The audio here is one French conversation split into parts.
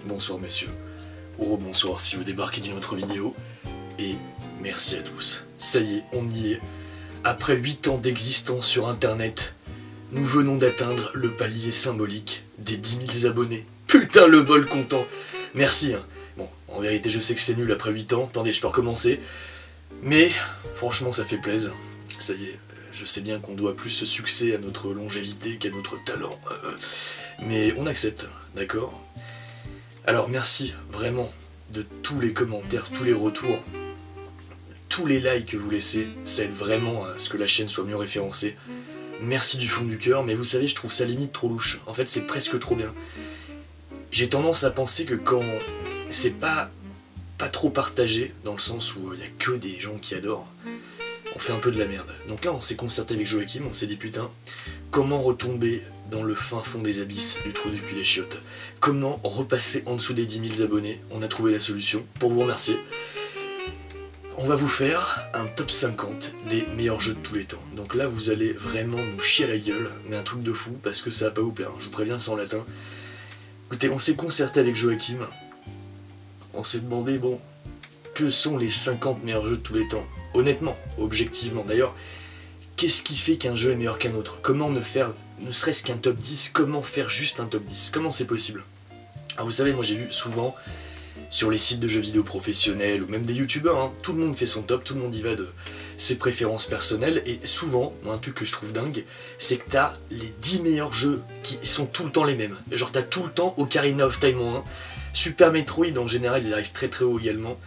bonsoir messieurs, ou bonsoir si vous débarquez d'une autre vidéo, et merci à tous. Ça y est, on y est. Après 8 ans d'existence sur internet, nous venons d'atteindre le palier symbolique des 10 000 abonnés. Putain le bol content. Merci hein. Bon, en vérité je sais que c'est nul après 8 ans, attendez je peux recommencer. Mais franchement ça fait plaisir. Ça y est, je sais bien qu'on doit plus ce succès à notre longévité qu'à notre talent. Mais on accepte, d'accord? Alors merci vraiment de tous les commentaires, tous les retours, tous les likes que vous laissez, ça aide vraiment à ce que la chaîne soit mieux référencée. Merci du fond du cœur, mais vous savez, je trouve ça limite trop louche. En fait, c'est presque trop bien. J'ai tendance à penser que quand c'est pas trop partagé, dans le sens où il n'y a que des gens qui adorent, on fait un peu de la merde. Donc là, on s'est concerté avec Joachim, on s'est dit putain, comment retomber dans le fin fond des abysses du trou du cul des chiottes? Comment repasser en dessous des 10 000 abonnés? On a trouvé la solution, pour vous remercier. On va vous faire un top 50 des meilleurs jeux de tous les temps. Donc là, vous allez vraiment nous chier à la gueule, mais un truc de fou, parce que ça va pas vous plaire, je vous préviens, c'est en latin. Écoutez, on s'est concerté avec Joachim, on s'est demandé, bon, que sont les 50 meilleurs jeux de tous les temps? Honnêtement, objectivement, d'ailleurs, qu'est-ce qui fait qu'un jeu est meilleur qu'un autre? Comment ne faire, ne serait-ce qu'un top 10? Comment faire juste un top 10? Comment c'est possible? Alors vous savez, moi j'ai vu souvent sur les sites de jeux vidéo professionnels ou même des youtubeurs, hein, tout le monde fait son top, tout le monde y va de ses préférences personnelles, et souvent, moi, un truc que je trouve dingue, c'est que t'as les 10 meilleurs jeux qui sont tout le temps les mêmes. Genre t'as tout le temps Ocarina of Time en 1, Super Metroid en général il arrive très très haut également,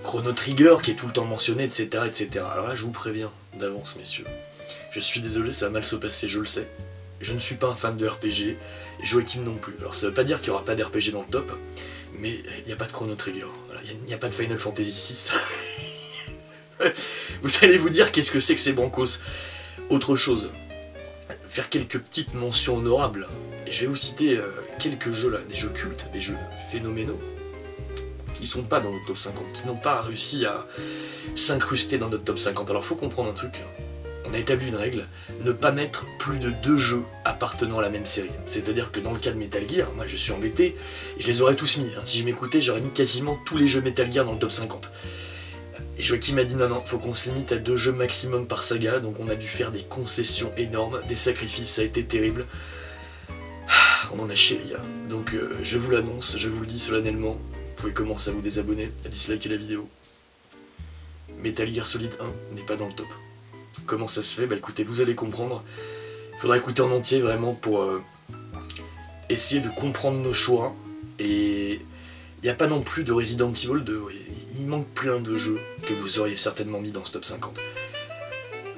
Chrono Trigger qui est tout le temps mentionné, etc., etc. Alors là je vous préviens d'avance messieurs, je suis désolé, ça va mal se passer, je le sais. Je ne suis pas un fan de RPG, et Joachim non plus. Alors ça veut pas dire qu'il n'y aura pas d'RPG dans le top, mais il n'y a pas de Chrono Trigger, voilà, il n'y a pas de Final Fantasy VI. Vous allez vous dire qu'est-ce que c'est que ces bancos. Autre chose, faire quelques petites mentions honorables, et je vais vous citer quelques jeux là, des jeux cultes, des jeux phénoménaux, qui sont pas dans notre top 50, qui n'ont pas réussi à s'incruster dans notre top 50. Alors faut comprendre un truc, on a établi une règle, ne pas mettre plus de 2 jeux appartenant à la même série. C'est-à-dire que dans le cas de Metal Gear, moi je suis embêté, et je les aurais tous mis. Hein. Si je m'écoutais, j'aurais mis quasiment tous les jeux Metal Gear dans le top 50. Et Joachim m'a dit non, faut qu'on se limite à 2 jeux maximum par saga, donc on a dû faire des concessions énormes, des sacrifices, ça a été terrible. On en a chié les gars. Donc je vous l'annonce, je vous le dis solennellement, vous pouvez commencer à vous désabonner, à disliker la vidéo. Metal Gear Solid 1 n'est pas dans le top. Comment ça se fait? Bah écoutez, vous allez comprendre. Il faudra écouter en entier vraiment pour essayer de comprendre nos choix. Et il n'y a pas non plus de Resident Evil 2. Il manque plein de jeux que vous auriez certainement mis dans ce top 50.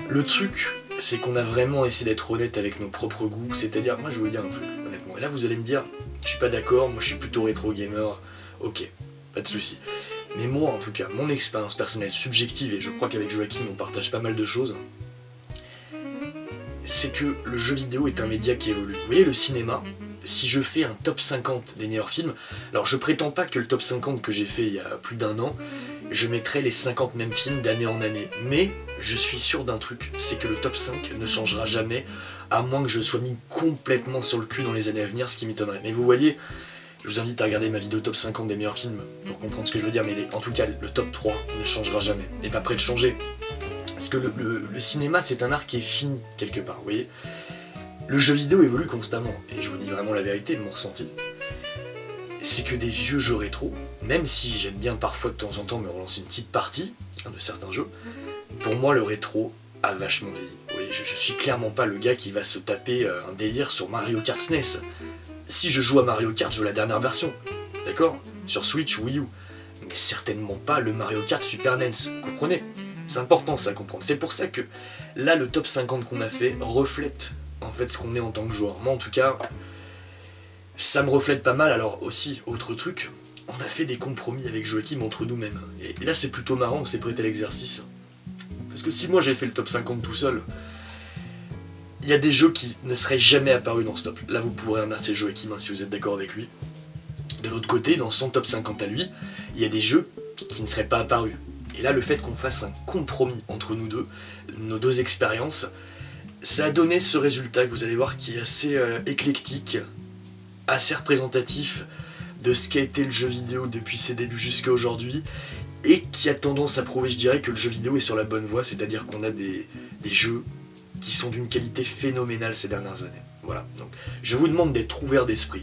Le truc, c'est qu'on a vraiment essayé d'être honnête avec nos propres goûts. C'est-à-dire, moi je vais vous dire un truc, honnêtement. Et là vous allez me dire, je suis pas d'accord, moi je suis plutôt rétro gamer. Ok, pas de souci. Mais moi en tout cas, mon expérience personnelle subjective, et je crois qu'avec Joachim on partage pas mal de choses, c'est que le jeu vidéo est un média qui évolue. Vous voyez le cinéma, si je fais un top 50 des meilleurs films, alors je prétends pas que le top 50 que j'ai fait il y a plus d'1 an, je mettrai les 50 mêmes films d'année en année, mais je suis sûr d'un truc, c'est que le top 5 ne changera jamais, à moins que je sois mis complètement sur le cul dans les années à venir, ce qui m'étonnerait. Mais vous voyez, je vous invite à regarder ma vidéo top 50 des meilleurs films pour comprendre ce que je veux dire, mais en tout cas, le top 3 ne changera jamais, n'est pas prêt de changer. Parce que le cinéma, c'est un art qui est fini, quelque part, vous voyez. Le jeu vidéo évolue constamment, et je vous dis vraiment la vérité, mon ressenti, c'est que des vieux jeux rétro, même si j'aime bien parfois de temps en temps me relancer une petite partie de certains jeux, pour moi le rétro a vachement vieilli. Oui, je suis clairement pas le gars qui va se taper un délire sur Mario Kart SNES. Si je joue à Mario Kart, je veux la dernière version, d'accord? Sur Switch ou Wii U. Mais certainement pas le Mario Kart Super NES, vous comprenez? C'est important ça à comprendre. C'est pour ça que là, le top 50 qu'on a fait reflète en fait ce qu'on est en tant que joueur. Moi en tout cas, ça me reflète pas mal. Alors aussi, autre truc, on a fait des compromis avec Joachim entre nous-mêmes. Et là c'est plutôt marrant, on s'est prêté à l'exercice. Parce que si moi j'ai fait le top 50 tout seul, il y a des jeux qui ne seraient jamais apparus dans ce top. Là vous pourrez remercier Joachim si vous êtes d'accord avec lui. De l'autre côté, dans son top 50 à lui, il y a des jeux qui ne seraient pas apparus. Et là le fait qu'on fasse un compromis entre nous deux, nos deux expériences, ça a donné ce résultat que vous allez voir qui est assez éclectique, assez représentatif de ce qu'a été le jeu vidéo depuis ses débuts jusqu'à aujourd'hui, et qui a tendance à prouver, je dirais, que le jeu vidéo est sur la bonne voie, c'est-à-dire qu'on a des jeux qui sont d'une qualité phénoménale ces dernières années. Voilà, donc je vous demande d'être ouverts d'esprit.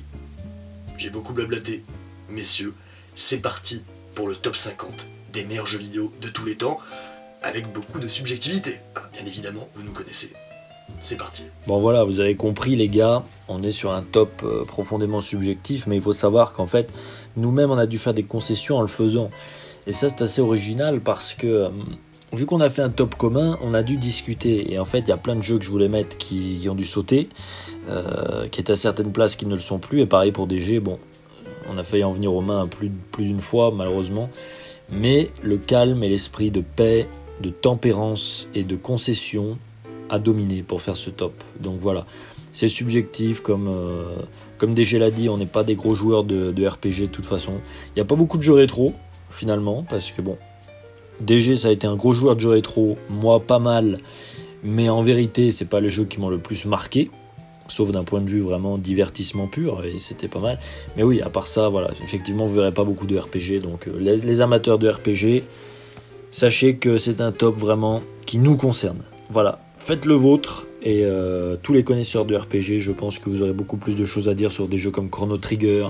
J'ai beaucoup blablaté, messieurs, c'est parti pour le top 50 des meilleurs jeux vidéo de tous les temps, avec beaucoup de subjectivité. Bien évidemment, vous nous connaissez. C'est parti. Bon voilà, vous avez compris les gars, on est sur un top profondément subjectif, mais il faut savoir qu'en fait, nous-mêmes on a dû faire des concessions en le faisant. Et ça c'est assez original parce que, vu qu'on a fait un top commun, on a dû discuter. Et en fait, il y a plein de jeux que je voulais mettre qui ont dû sauter, qui étaient à certaines places qui ne le sont plus. Et pareil pour DG, bon, on a failli en venir aux mains plus d'une fois malheureusement. Mais le calme et l'esprit de paix, de tempérance et de concession a dominé pour faire ce top. Donc voilà, c'est subjectif comme DG l'a dit, on n'est pas des gros joueurs de RPG de toute façon. Il n'y a pas beaucoup de jeux rétro finalement, parce que bon, DG ça a été un gros joueur de jeux rétro, moi pas mal, mais en vérité c'est pas le jeu qui m'ont le plus marqué, sauf d'un point de vue vraiment divertissement pur, et c'était pas mal. Mais oui, à part ça, voilà, effectivement vous verrez pas beaucoup de RPG, donc les amateurs de RPG, sachez que c'est un top vraiment qui nous concerne. Voilà, faites le vôtre, et tous les connaisseurs de RPG, je pense que vous aurez beaucoup plus de choses à dire sur des jeux comme Chrono Trigger,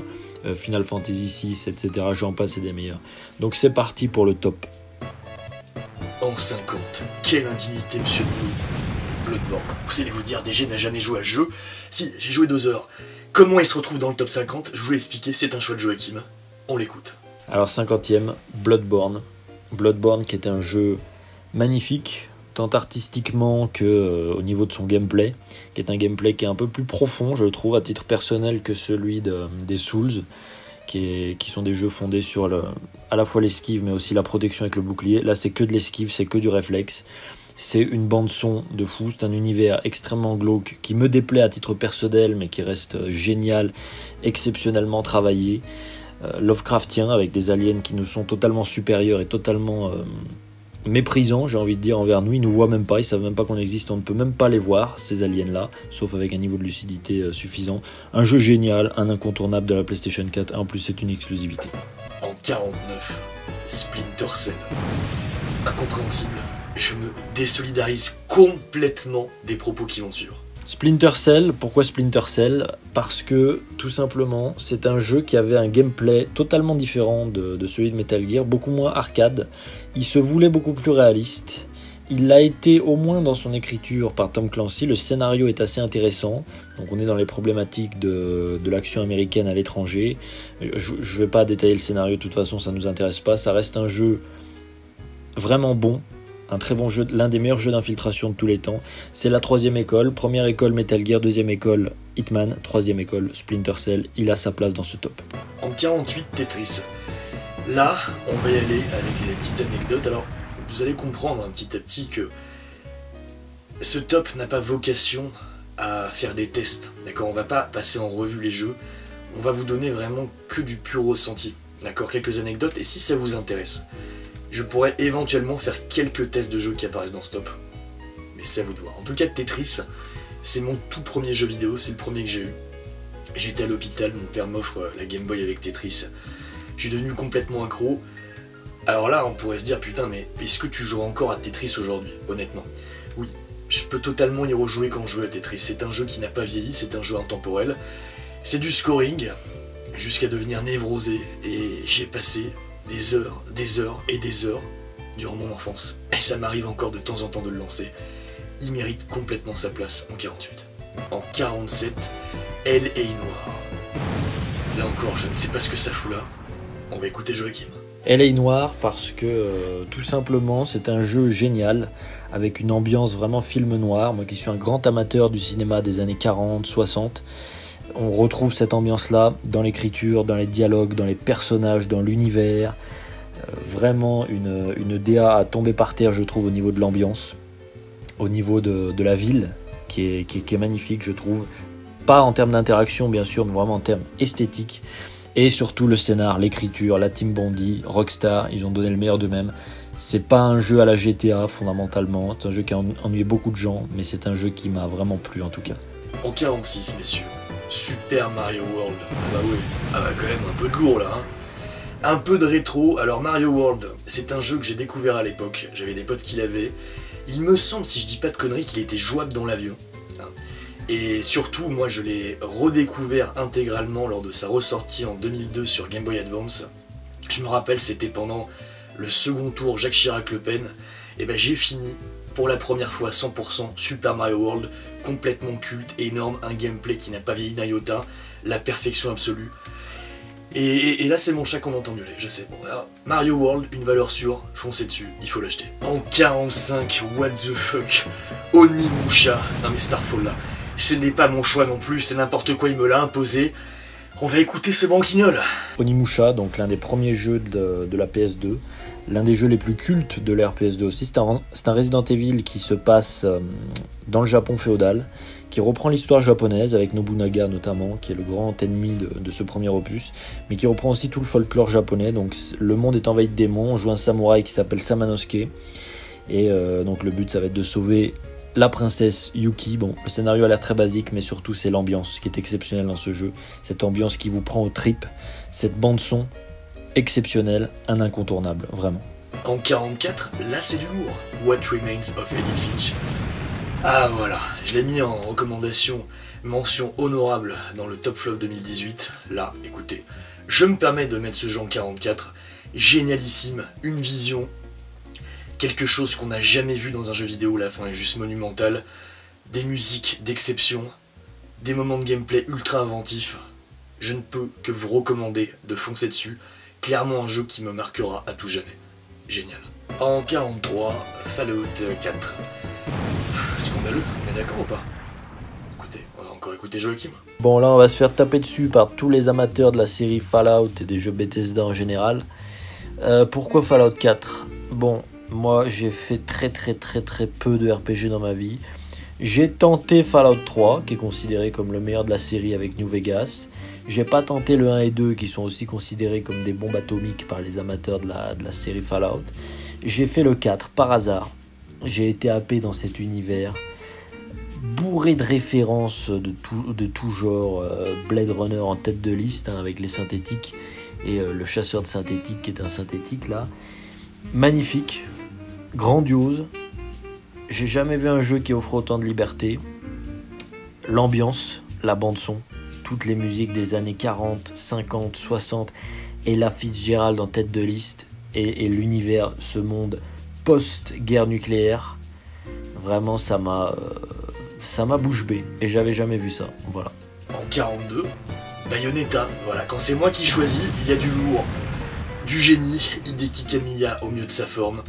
Final Fantasy VI, etc. J'en passe et des meilleurs. Donc c'est parti pour le top. En 50, quelle indignité, monsieur Blue. Bloodborne. Vous allez vous dire, DG n'a jamais joué à ce jeu. Si, j'ai joué 2 heures. Comment il se retrouve dans le top 50? Je vous l'ai expliqué, c'est un choix de Joachim. On l'écoute. Alors 50e, Bloodborne. Bloodborne qui est un jeu magnifique, tant artistiquement que au niveau de son gameplay, qui est un gameplay qui est un peu plus profond, je trouve, à titre personnel, que celui des Souls, qui sont des jeux fondés sur à la fois l'esquive, mais aussi la protection avec le bouclier. Là, c'est que de l'esquive, c'est que du réflexe. C'est une bande-son de fou, c'est un univers extrêmement glauque, qui me déplaît à titre personnel, mais qui reste génial, exceptionnellement travaillé. Lovecraftien, avec des aliens qui nous sont totalement supérieurs et totalement méprisants, j'ai envie de dire, envers nous. Ils nous voient même pas, ils savent même pas qu'on existe, on ne peut même pas les voir, ces aliens-là, sauf avec un niveau de lucidité suffisant. Un jeu génial, un incontournable de la PlayStation 4, en plus c'est une exclusivité. En 49, Splinter Cell. Incompréhensible. Je me désolidarise complètement des propos qui vont suivre. Splinter Cell, pourquoi Splinter Cell? Parce que, tout simplement, c'est un jeu qui avait un gameplay totalement différent de celui de Metal Gear, beaucoup moins arcade. Il se voulait beaucoup plus réaliste. Il l'a été au moins dans son écriture par Tom Clancy. Le scénario est assez intéressant. Donc on est dans les problématiques de l'action américaine à l'étranger. Je ne vais pas détailler le scénario, de toute façon ça ne nous intéresse pas. Ça reste un jeu vraiment bon. Un très bon jeu, l'un des meilleurs jeux d'infiltration de tous les temps. C'est la 3e école. Première école Metal Gear, 2e école Hitman, 3e école Splinter Cell. Il a sa place dans ce top. En 48, Tetris. Là, on va y aller avec les petites anecdotes. Alors, vous allez comprendre petit à petit que ce top n'a pas vocation à faire des tests. D'accord, on va pas passer en revue les jeux. On va vous donner vraiment que du pur ressenti. D'accord, quelques anecdotes. Et si ça vous intéresse, je pourrais éventuellement faire quelques tests de jeux qui apparaissent dans ce top. Mais c'est à vous de voir. En tout cas, Tetris, c'est mon tout premier jeu vidéo, c'est le premier que j'ai eu. J'étais à l'hôpital, mon père m'offre la Game Boy avec Tetris. Je suis devenu complètement accro. Alors là, on pourrait se dire, putain, mais est-ce que tu joues encore à Tetris aujourd'hui, honnêtement? Oui, je peux totalement y rejouer quand je joue à Tetris. C'est un jeu qui n'a pas vieilli, c'est un jeu intemporel. C'est du scoring, jusqu'à devenir névrosé. Et j'ai passé des heures et des heures durant mon enfance. Et ça m'arrive encore de temps en temps de le lancer. Il mérite complètement sa place en 48. En 47, Elle est noire. Là encore, je ne sais pas ce que ça fout là. On va écouter Joachim. Elle est noire parce que tout simplement c'est un jeu génial avec une ambiance vraiment film noir. Moi qui suis un grand amateur du cinéma des années 40, 60, on retrouve cette ambiance-là dans l'écriture, dans les dialogues, dans les personnages, dans l'univers. Vraiment une DA à tomber par terre, je trouve, au niveau de l'ambiance, au niveau de la ville, qui est magnifique, je trouve. Pas en termes d'interaction, bien sûr, mais vraiment en termes esthétiques. Et surtout le scénar, l'écriture, la team Bondi, Rockstar, ils ont donné le meilleur d'eux-mêmes. C'est pas un jeu à la GTA, fondamentalement. C'est un jeu qui a ennuyé beaucoup de gens, mais c'est un jeu qui m'a vraiment plu, en tout cas. En 46, messieurs, super Super Mario World. Ah bah oui, ah bah quand même un peu de lourd là, hein. Un peu de rétro. Alors Mario World, c'est un jeu que j'ai découvert à l'époque, j'avais des potes qui l'avaient. Il me semble, si je dis pas de conneries, qu'il était jouable dans l'avion. Et surtout, moi je l'ai redécouvert intégralement lors de sa ressortie en 2002 sur Game Boy Advance. Je me rappelle, c'était pendant le second tour Jacques Chirac-Le Pen. Et ben j'ai fini pour la première fois 100% Super Mario World, complètement culte, énorme, un gameplay qui n'a pas vieilli d'un iota, la perfection absolue. Et là c'est mon chat qu'on entend miauler, je sais. Bon, alors, Mario World, une valeur sûre, foncez dessus, il faut l'acheter. En 45, what the fuck, Onimusha, non mais Starfall là, ce n'est pas mon choix non plus, c'est n'importe quoi, il me l'a imposé. On va écouter ce banquignol. Onimusha, donc l'un des premiers jeux de la PS2, l'un des jeux les plus cultes de l'ère PS2 aussi. C'est un Resident Evil qui se passe dans le Japon féodal, qui reprend l'histoire japonaise avec Nobunaga notamment, qui est le grand ennemi de ce premier opus, mais qui reprend aussi tout le folklore japonais. Donc le monde est envahi de démons, on joue un samouraï qui s'appelle Samanosuke, et donc le but ça va être de sauver la princesse Yuki. Bon, le scénario a l'air très basique, mais surtout c'est l'ambiance qui est exceptionnelle dans ce jeu, cette ambiance qui vous prend aux tripes, cette bande son exceptionnelle, un incontournable, vraiment. En 44, là c'est du lourd. What Remains of Edith Finch. Ah voilà, je l'ai mis en recommandation, mention honorable dans le Top Flop 2018. Là, écoutez, je me permets de mettre ce jeu en 44. Génialissime, une vision, quelque chose qu'on n'a jamais vu dans un jeu vidéo, la fin est juste monumentale. Des musiques d'exception, des moments de gameplay ultra inventifs. Je ne peux que vous recommander de foncer dessus. Clairement un jeu qui me marquera à tout jamais. Génial. En 43, Fallout 4. Scandaleux, on est d'accord ou pas? Écoutez, on va encore écouter Joachim. Bon, là on va se faire taper dessus par tous les amateurs de la série Fallout et des jeux Bethesda en général. Pourquoi Fallout 4? Bon, moi j'ai fait très peu de RPG dans ma vie. J'ai tenté Fallout 3, qui est considéré comme le meilleur de la série avec New Vegas. J'ai pas tenté le 1 et 2, qui sont aussi considérés comme des bombes atomiques par les amateurs de la série Fallout. J'ai fait le 4 par hasard. J'ai été happé dans cet univers bourré de références de tout genre. Blade Runner en tête de liste, hein, avec les synthétiques et le chasseur de synthétiques qui est un synthétique là. Magnifique, grandiose. J'ai jamais vu un jeu qui offre autant de liberté. L'ambiance, la bande son, toutes les musiques des années 40, 50, 60 et la Fitzgerald en tête de liste et l'univers, ce monde post-guerre nucléaire, vraiment ça m'a bouche bée et j'avais jamais vu ça, voilà. En 42, Bayonetta, voilà, quand c'est moi qui choisis, il y a du lourd, du génie, Hideki Kamiya au mieux de sa forme,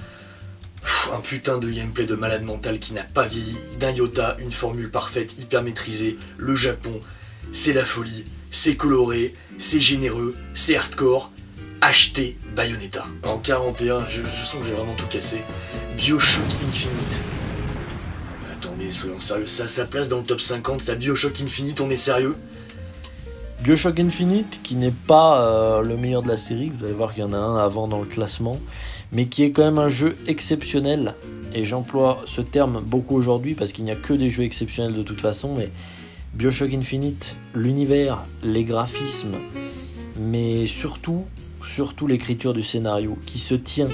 un putain de gameplay de malade mental qui n'a pas vieilli d'un iota, une formule parfaite, hyper maîtrisée, le Japon, c'est la folie, c'est coloré, c'est généreux, c'est hardcore. Achetez Bayonetta. En 41, je sens que j'ai vraiment tout cassé. BioShock Infinite. Attendez, soyons sérieux, ça a sa place dans le top 50, ça BioShock Infinite, on est sérieux? BioShock Infinite, qui n'est pas le meilleur de la série, vous allez voir qu'il y en a un avant dans le classement, mais qui est quand même un jeu exceptionnel, et j'emploie ce terme beaucoup aujourd'hui parce qu'il n'y a que des jeux exceptionnels de toute façon, mais BioShock Infinite, l'univers, les graphismes, mais surtout l'écriture du scénario qui se tient.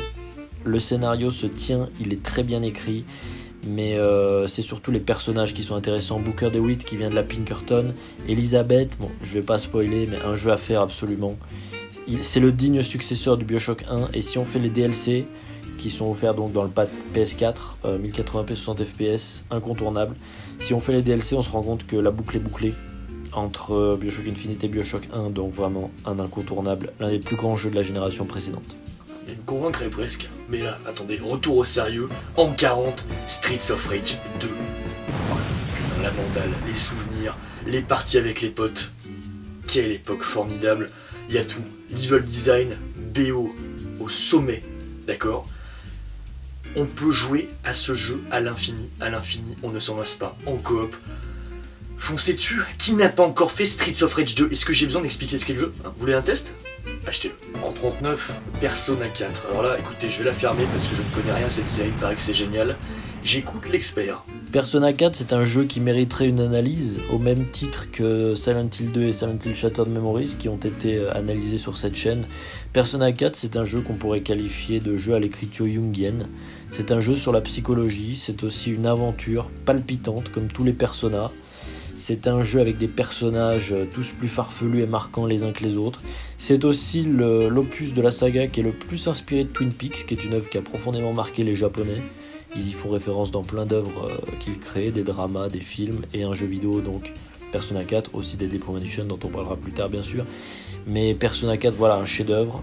Le scénario se tient, il est très bien écrit, mais c'est surtout les personnages qui sont intéressants. Booker DeWitt qui vient de la Pinkerton, Elizabeth, bon je vais pas spoiler, mais un jeu à faire absolument. C'est le digne successeur du BioShock 1, et si on fait les DLC qui sont offerts donc dans le pack PS4, 1080p 60 fps, incontournable. Si on fait les DLC, on se rend compte que la boucle est bouclée entre BioShock Infinite et BioShock 1, donc vraiment un incontournable, l'un des plus grands jeux de la génération précédente. Il me convaincrait presque, mais là, attendez, retour au sérieux, en 40, Streets of Rage 2. Putain, la mandale, les souvenirs, les parties avec les potes, quelle époque formidable, il y a tout, level design, BO, au sommet, d'accord? On peut jouer à ce jeu à l'infini, on ne s'en lasse pas, en coop. Foncez dessus. Qui n'a pas encore fait Streets of Rage 2? Est-ce que j'ai besoin d'expliquer ce qu'est le jeu, hein? Vous voulez un test? Achetez-le. En 39, Persona 4. Alors là, écoutez, je vais la fermer parce que je ne connais rien à cette série, il paraît que c'est génial. J'écoute l'expert Persona 4, c'est un jeu qui mériterait une analyse au même titre que Silent Hill 2 et Silent Hill Shattered Memories qui ont été analysés sur cette chaîne. Persona 4, c'est un jeu qu'on pourrait qualifier de jeu à l'écriture jungienne. C'est un jeu sur la psychologie, c'est aussi une aventure palpitante comme tous les Persona. C'est un jeu avec des personnages tous plus farfelus et marquants les uns que les autres. C'est aussi l'opus de la saga qui est le plus inspiré de Twin Peaks, qui est une œuvre qui a profondément marqué les Japonais. Ils y font référence dans plein d'œuvres qu'ils créent, des dramas, des films et un jeu vidéo, donc Persona 4, aussi Deadly Premonition dont on parlera plus tard bien sûr. Mais Persona 4, voilà, un chef-d'œuvre.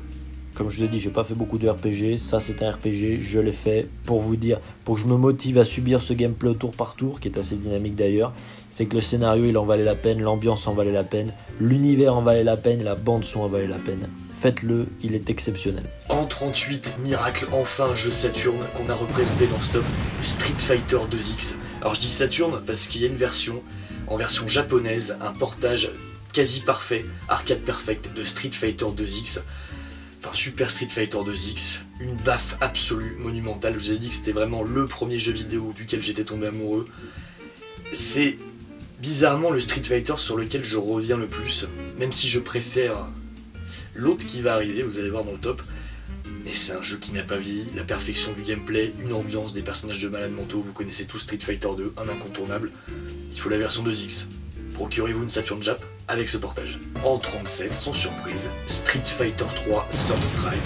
Comme je vous ai dit, j'ai pas fait beaucoup de RPG, ça c'est un RPG, je l'ai fait pour vous dire, pour que je me motive à subir ce gameplay au tour par tour, qui est assez dynamique d'ailleurs. C'est que le scénario il en valait la peine, l'ambiance en valait la peine, l'univers en valait la peine, la bande son en valait la peine. Faites-le, il est exceptionnel. En 38, miracle, enfin un jeu Saturn qu'on a représenté dans ce top, Street Fighter 2X. Alors je dis Saturn parce qu'il y a une version, en version japonaise, un portage quasi parfait, arcade perfect de Street Fighter 2X. Enfin Super Street Fighter 2X, une baffe absolue, monumentale. Je vous ai dit que c'était vraiment le premier jeu vidéo duquel j'étais tombé amoureux. C'est bizarrement le Street Fighter sur lequel je reviens le plus, même si je préfère l'autre qui va arriver, vous allez voir dans le top. Mais c'est un jeu qui n'a pas vieilli, la perfection du gameplay, une ambiance, des personnages de malades mentaux, vous connaissez tous Street Fighter 2, un incontournable. Il faut la version 2X. Procurez-vous une Saturn Jap avec ce portage. En 37, sans surprise, Street Fighter 3 Third Strike.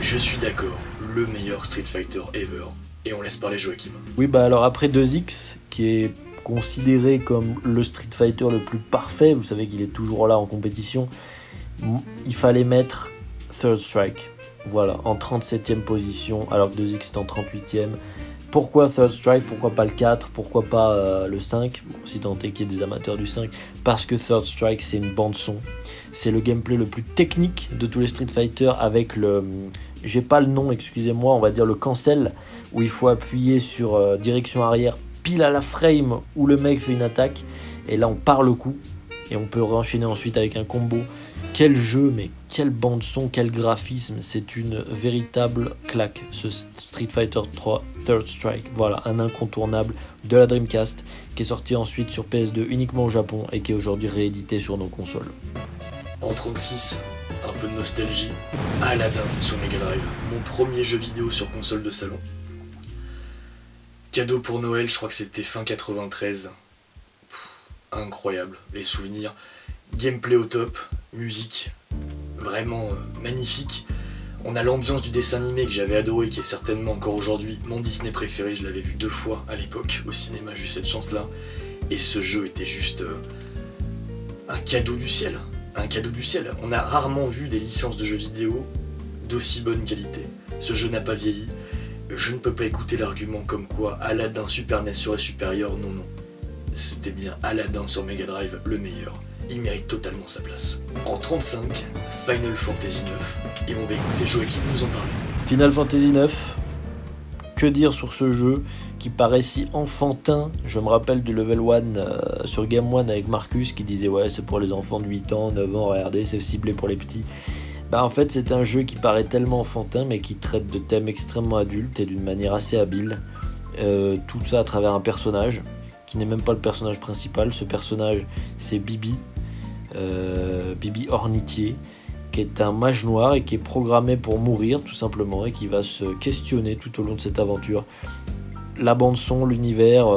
Je suis d'accord, le meilleur Street Fighter ever. Et on laisse parler Joachim. Oui, bah alors après 2X, qui est considéré comme le Street Fighter le plus parfait, vous savez qu'il est toujours là en compétition, il fallait mettre Third Strike. Voilà, en 37e position, alors que 2X est en 38e. Pourquoi Third Strike? Pourquoi pas le 4? Pourquoi pas le 5? Bon, si tant est qu'il y ait des amateurs du 5. Parce que Third Strike, c'est une bande son. C'est le gameplay le plus technique de tous les Street Fighter avec le... J'ai pas le nom, excusez-moi, on va dire le cancel, où il faut appuyer sur direction arrière, pile à la frame où le mec fait une attaque. Et là, on part le coup. Et on peut enchaîner ensuite avec un combo. Quel jeu, mais quelle bande son, quel graphisme, c'est une véritable claque, ce Street Fighter 3 Third Strike. Voilà, un incontournable de la Dreamcast, qui est sorti ensuite sur PS2 uniquement au Japon et qui est aujourd'hui réédité sur nos consoles. En 36, un peu de nostalgie, Aladdin sur Mega Drive, mon premier jeu vidéo sur console de salon. Cadeau pour Noël, je crois que c'était fin 93. Incroyable, les souvenirs. Gameplay au top, musique vraiment magnifique. On a l'ambiance du dessin animé que j'avais adoré, qui est certainement encore aujourd'hui mon Disney préféré. Je l'avais vu 2 fois à l'époque au cinéma, j'ai eu cette chance là. Et ce jeu était juste un cadeau du ciel. Un cadeau du ciel. On a rarement vu des licences de jeux vidéo d'aussi bonne qualité. Ce jeu n'a pas vieilli. Je ne peux pas écouter l'argument comme quoi Aladdin Super NES serait supérieur. Non, non. C'était bien Aladdin sur Mega Drive, le meilleur. Il mérite totalement sa place. En 35, Final Fantasy 9, et on va écouter Joachim nous en parler. Final Fantasy 9, que dire sur ce jeu qui paraît si enfantin? Je me rappelle du Level 1 sur Game One avec Marcus qui disait ouais c'est pour les enfants de 8 ans, 9 ans, regardez c'est ciblé pour les petits. Bah en fait c'est un jeu qui paraît tellement enfantin mais qui traite de thèmes extrêmement adultes et d'une manière assez habile. Tout ça à travers un personnage qui n'est même pas le personnage principal. Ce personnage c'est Bibi, Bibi Ornitier, qui est un mage noir et qui est programmé pour mourir tout simplement et qui va se questionner tout au long de cette aventure. La bande son, l'univers,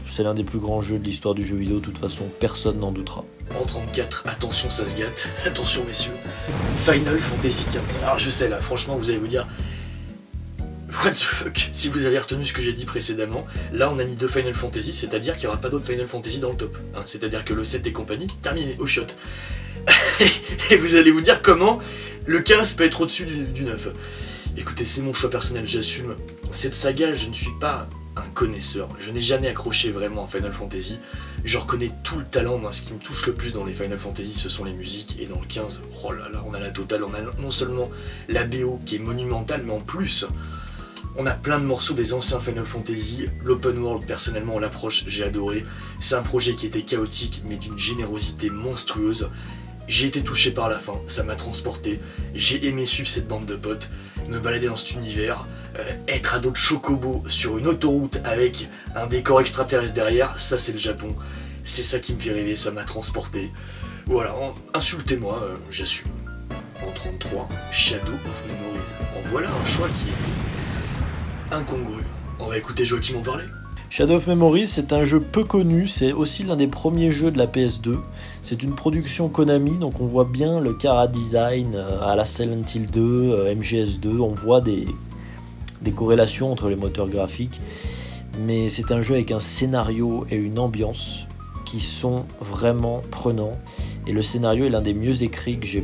c'est l'un des plus grands jeux de l'histoire du jeu vidéo, de toute façon personne n'en doutera. En 34, attention ça se gâte, attention messieurs, Final Fantasy XV. Alors je sais là, franchement vous allez vous dire what the fuck, si vous avez retenu ce que j'ai dit précédemment, là on a mis 2 Final Fantasy, c'est-à-dire qu'il n'y aura pas d'autres Final Fantasy dans le top. Hein, c'est-à-dire que le 7 et compagnie, terminé, au shot. Et vous allez vous dire comment le 15 peut être au-dessus du 9. Écoutez, c'est mon choix personnel, j'assume. Cette saga, je ne suis pas un connaisseur. Je n'ai jamais accroché vraiment à Final Fantasy. Je reconnais tout le talent. Moi, ce qui me touche le plus dans les Final Fantasy, ce sont les musiques. Et dans le 15, oh là là, on a la totale. On a non seulement la BO qui est monumentale, mais en plus, on a plein de morceaux des anciens Final Fantasy. L'open world, personnellement, l'approche, j'ai adoré. C'est un projet qui était chaotique, mais d'une générosité monstrueuse. J'ai été touché par la fin, ça m'a transporté, j'ai aimé suivre cette bande de potes, me balader dans cet univers, être à dos de chocobo sur une autoroute avec un décor extraterrestre derrière, ça c'est le Japon, c'est ça qui me fait rêver, ça m'a transporté. Voilà, insultez-moi, j'assume. En 33, Shadow of Memories. En voilà un choix qui est incongru. On va écouter Joachim en parler. Shadow of Memories, c'est un jeu peu connu, c'est aussi l'un des premiers jeux de la PS2. C'est une production Konami, donc on voit bien le chara design à la Silent Hill 2, MGS2, on voit des corrélations entre les moteurs graphiques. Mais c'est un jeu avec un scénario et une ambiance qui sont vraiment prenants. Et le scénario est l'un des mieux écrits que j'ai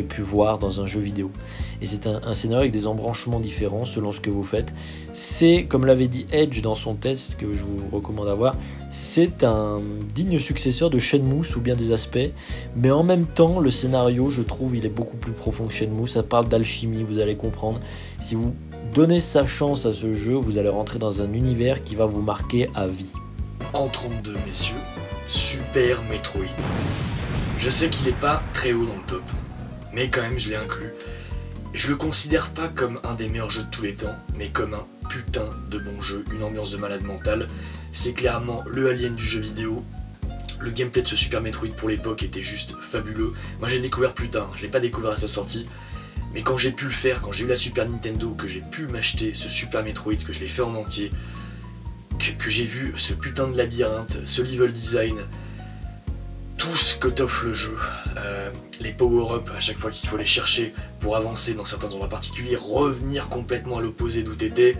pu voir dans un jeu vidéo. Et c'est un scénario avec des embranchements différents selon ce que vous faites. C'est, comme l'avait dit Edge dans son test que je vous recommande à voir, c'est un digne successeur de Shenmue sous bien des aspects. Mais en même temps, le scénario, je trouve, il est beaucoup plus profond que Shenmue. Ça parle d'alchimie, vous allez comprendre. Si vous donnez sa chance à ce jeu, vous allez rentrer dans un univers qui va vous marquer à vie. En 32, messieurs, Super Metroid. Je sais qu'il n'est pas très haut dans le top, mais quand même je l'ai inclus. Je le considère pas comme un des meilleurs jeux de tous les temps, mais comme un putain de bon jeu, une ambiance de malade mental. C'est clairement le alien du jeu vidéo. Le gameplay de ce Super Metroid pour l'époque était juste fabuleux. Moi j'ai découvert plus tard, je l'ai pas découvert à sa sortie, mais quand j'ai pu le faire, quand j'ai eu la Super Nintendo, que j'ai pu m'acheter ce Super Metroid, que je l'ai fait en entier, que j'ai vu ce putain de labyrinthe, ce level design, tout ce que t'offre le jeu, les power-up à chaque fois qu'il faut les chercher pour avancer dans certains endroits particuliers, revenir complètement à l'opposé d'où t'étais.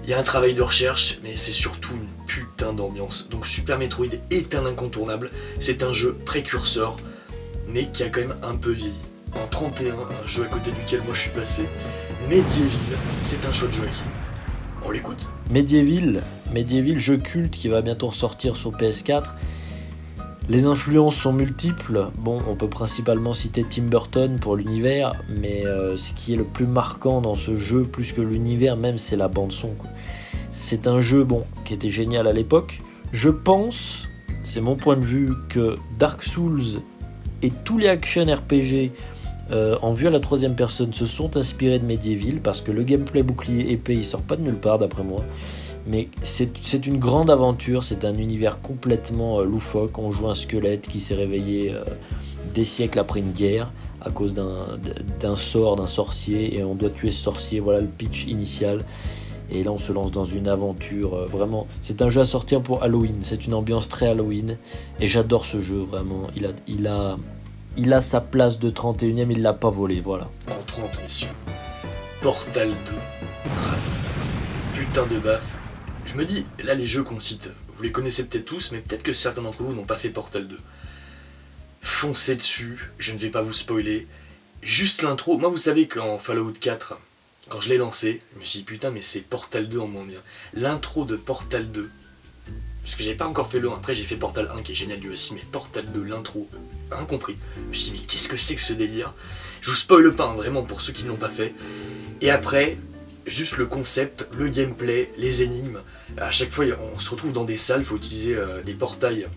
Il y a un travail de recherche, mais c'est surtout une putain d'ambiance. Donc Super Metroid est un incontournable, c'est un jeu précurseur, mais qui a quand même un peu vieilli. En 31, un jeu à côté duquel moi je suis passé, Medieval, c'est un choix de Joachim. On l'écoute. Medieval, jeu culte qui va bientôt ressortir sur PS4. Les influences sont multiples. Bon, on peut principalement citer Tim Burton pour l'univers, mais ce qui est le plus marquant dans ce jeu, plus que l'univers même, c'est la bande-son. C'est un jeu qui était génial à l'époque. Je pense, c'est mon point de vue, que Dark Souls et tous les action RPG en vue à la troisième personne se sont inspirés de Medieval, parce que le gameplay bouclier épée il sort pas de nulle part d'après moi, mais c'est une grande aventure, c'est un univers complètement loufoque. On joue un squelette qui s'est réveillé des siècles après une guerre à cause d'un sort d'un sorcier, et on doit tuer ce sorcier. Voilà le pitch initial, et là on se lance dans une aventure vraiment, c'est un jeu à sortir pour Halloween, c'est une ambiance très Halloween et j'adore ce jeu vraiment. Il a sa place de 31ème, il l'a pas volé, voilà. En 30, messieurs, Portal 2. Putain de baffe. Je me dis, là les jeux qu'on cite, vous les connaissez peut-être tous, mais peut-être que certains d'entre vous n'ont pas fait Portal 2. Foncez dessus, je ne vais pas vous spoiler. Juste l'intro, moi vous savez qu'en Fallout 4, quand je l'ai lancé, je me suis dit putain mais c'est Portal 2 en moins bien. L'intro de Portal 2, parce que j'avais pas encore fait le 1, après j'ai fait Portal 1 qui est génial lui aussi, mais Portal 2, l'intro, incompris. Je me suis dit mais qu'est-ce que c'est que ce délire? Je vous spoile pas, vraiment pour ceux qui ne l'ont pas fait. Et après, juste le concept, le gameplay, les énigmes. À chaque fois on se retrouve dans des salles, il faut utiliser des portails